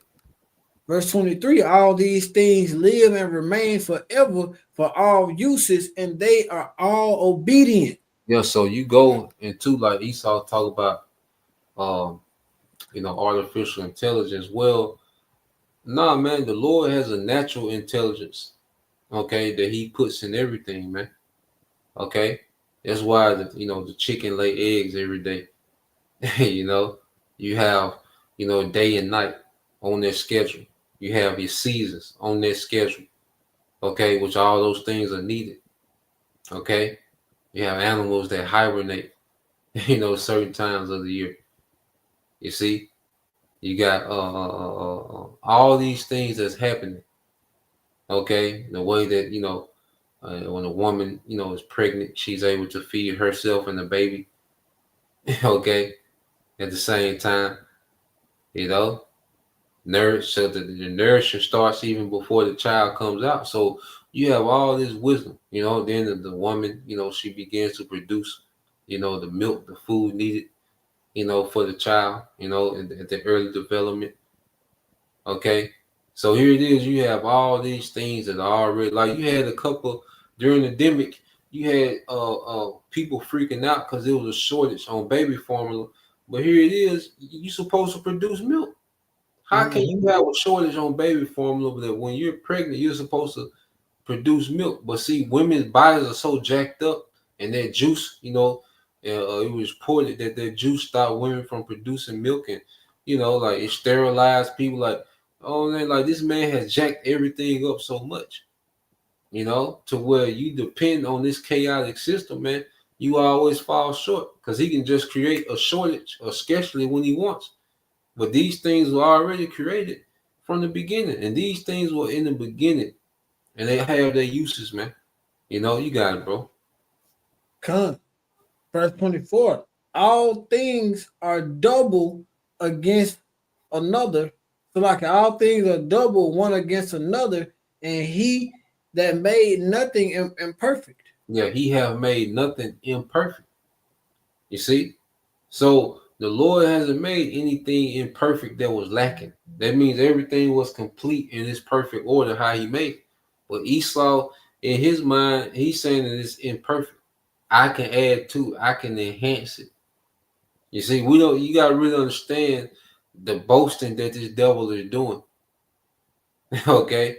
Verse 23, all these things live and remain forever for all uses, and they are all obedient. Yeah, so you go into like Esau talk about artificial intelligence. Well, nah, man, the Lord has a natural intelligence, okay, that he puts in everything, man. Okay. That's why the chicken lay eggs every day. You have, day and night on their schedule. You have your seasons on their schedule. Okay, which all those things are needed. Okay. You have animals that hibernate, certain times of the year. You see, you got all these things that's happening. Okay, the way that when a woman is pregnant, she's able to feed herself and the baby. Okay, at the same time, you know, nourish so that the nourishing starts even before the child comes out. So you have all this wisdom. Then the woman, she begins to produce, the milk, the food needed, for the child, at the early development. Okay. So here it is. You have all these things that are already like you had a couple during the demic. You had people freaking out because there was a shortage on baby formula. But here it is. You're supposed to produce milk. How can you have a shortage on baby formula but that when you're pregnant, you're supposed to produce milk? But see, women's bodies are so jacked up and that juice, it was reported that juice stopped women from producing milk and, like it sterilized people like, oh man, like this man has jacked everything up so much, to where you depend on this chaotic system, man. You always fall short because he can just create a shortage or scarcity when he wants. But these things were already created from the beginning, and these things were in the beginning, and they have their uses, man. You got it, bro. Come. Verse 24, all things are double against another. So like all things are double one against another, and he that made nothing imperfect. Yeah, he have made nothing imperfect. You see? So the Lord hasn't made anything imperfect that was lacking. That means everything was complete in its perfect order how he made it. But Esau, in his mind, he's saying that it's imperfect. I can add to it, I can enhance it. You see, you gotta really understand the boasting that this devil is doing. Okay.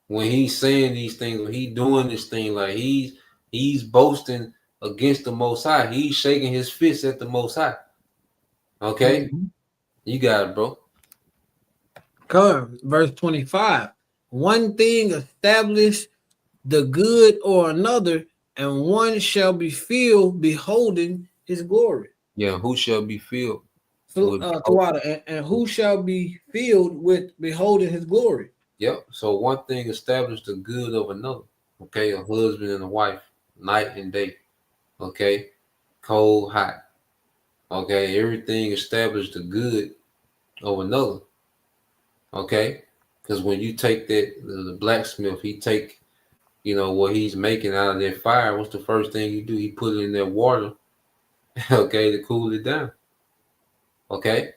When he's saying these things, when he's doing this thing, like he's boasting against the Most High. He's shaking his fist at the Most High. Okay, you got it, bro. Come, verse 25. One thing established the good or another, and one shall be filled beholding his glory. Yeah, who shall be filled? So, and who shall be filled with beholding his glory? Yep. So one thing established the good of another. Okay, a husband and a wife, night and day. Okay, cold, hot. Okay, everything established the good of another. Okay, because when you take the blacksmith, he take what he's making out of that fire. What's the first thing he do? He put it in that water. Okay, to cool it down. Okay,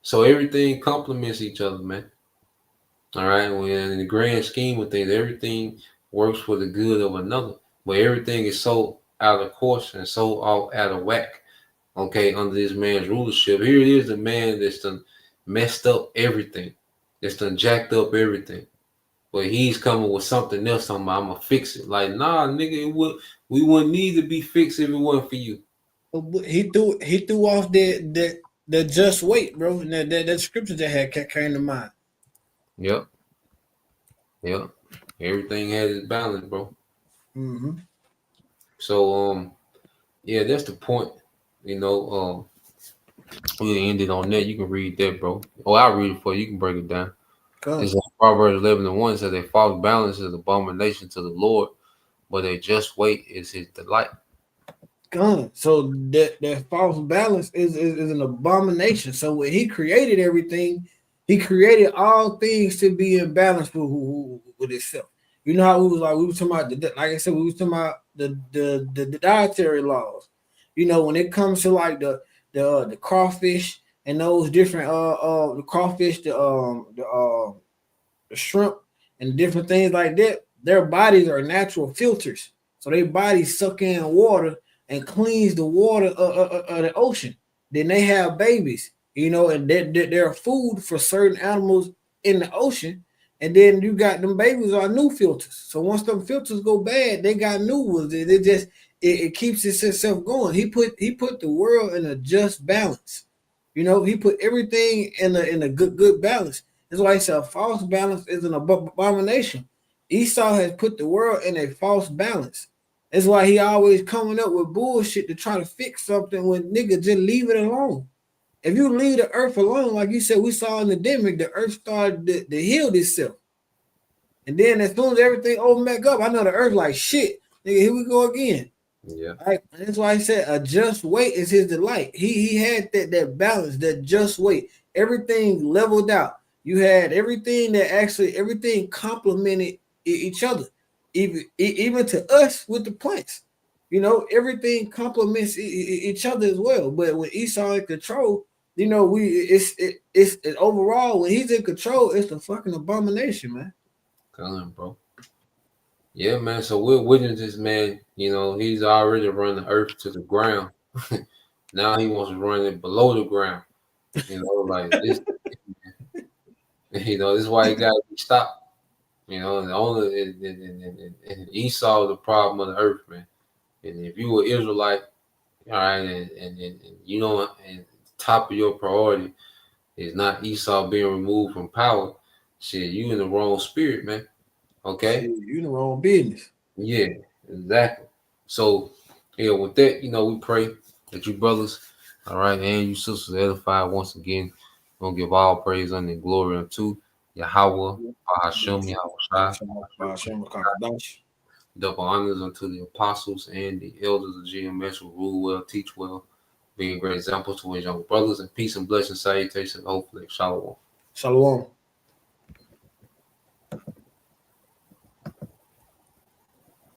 so everything complements each other, man. All right, well, in the grand scheme of things, everything works for the good of another, but everything is so out of course and so all out of whack. Okay, under this man's rulership, here it is, the man that's done messed up everything, that's done jacked up everything. But he's coming with something else. I'm gonna fix it. Like, nah, nigga, we wouldn't need to be fixed if it wasn't for you. He threw off the just wait, bro. And that scripture that came to mind. Yep. Everything has its balance, bro. So yeah, that's the point. We'll end it on that. You can read that, bro. Oh, I'll read it for you. You can break it down. It's like Proverbs 11:1 says, "A false balance is abomination to the Lord, but a just weight is his delight." So that false balance is an abomination. So when he created everything, he created all things to be in balance with itself. You know how we were talking about like I said, we was talking about the dietary laws. When it comes to like the crawfish, and those different the crawfish, the shrimp, and different things like that, their bodies are natural filters. So their bodies suck in water and cleans the water of the ocean. Then they have babies, and they're food for certain animals in the ocean. And then you got them babies are new filters. So once them filters go bad, they got new ones. It keeps itself going. He put the world in a just balance. He put everything in a good balance. That's why he said a false balance is an abomination. Esau has put the world in a false balance. That's why he always coming up with bullshit to try to fix something when nigga just leave it alone. If you leave the earth alone, like you said, we saw in the demic, the earth started to heal itself. And then as soon as everything opened back up, I know the earth like shit. Nigga, here we go again. Yeah. Right? And that's why I said a just weight is his delight. He had that balance, that just weight. Everything leveled out. You had everything everything complemented each other. Even to us with the plants. Everything complements each other as well. But when Esau in control, it's overall when he's in control, it's a fucking abomination, man. Come on, bro. Yeah, man. So we're witnessing this man. He's already run the earth to the ground. Now he wants to run it below the ground. Like this. This is why he got to be stopped. And only and Esau is the problem of the earth, man. And if you were Israelite, all right, and and top of your priority is not Esau being removed from power, shit, you in the wrong spirit, man. Okay, shit, you in the wrong business. Yeah, exactly. So, with that, we pray that you brothers, all right, and you sisters edified once again. Gonna give all praise and glory unto Yahweh, Hashem, Yahweh, double honors unto the apostles and the elders of GMS who rule well, teach well, being great examples to his young brothers, and peace and blessing, salutation, hopefully, shalom. Shalom.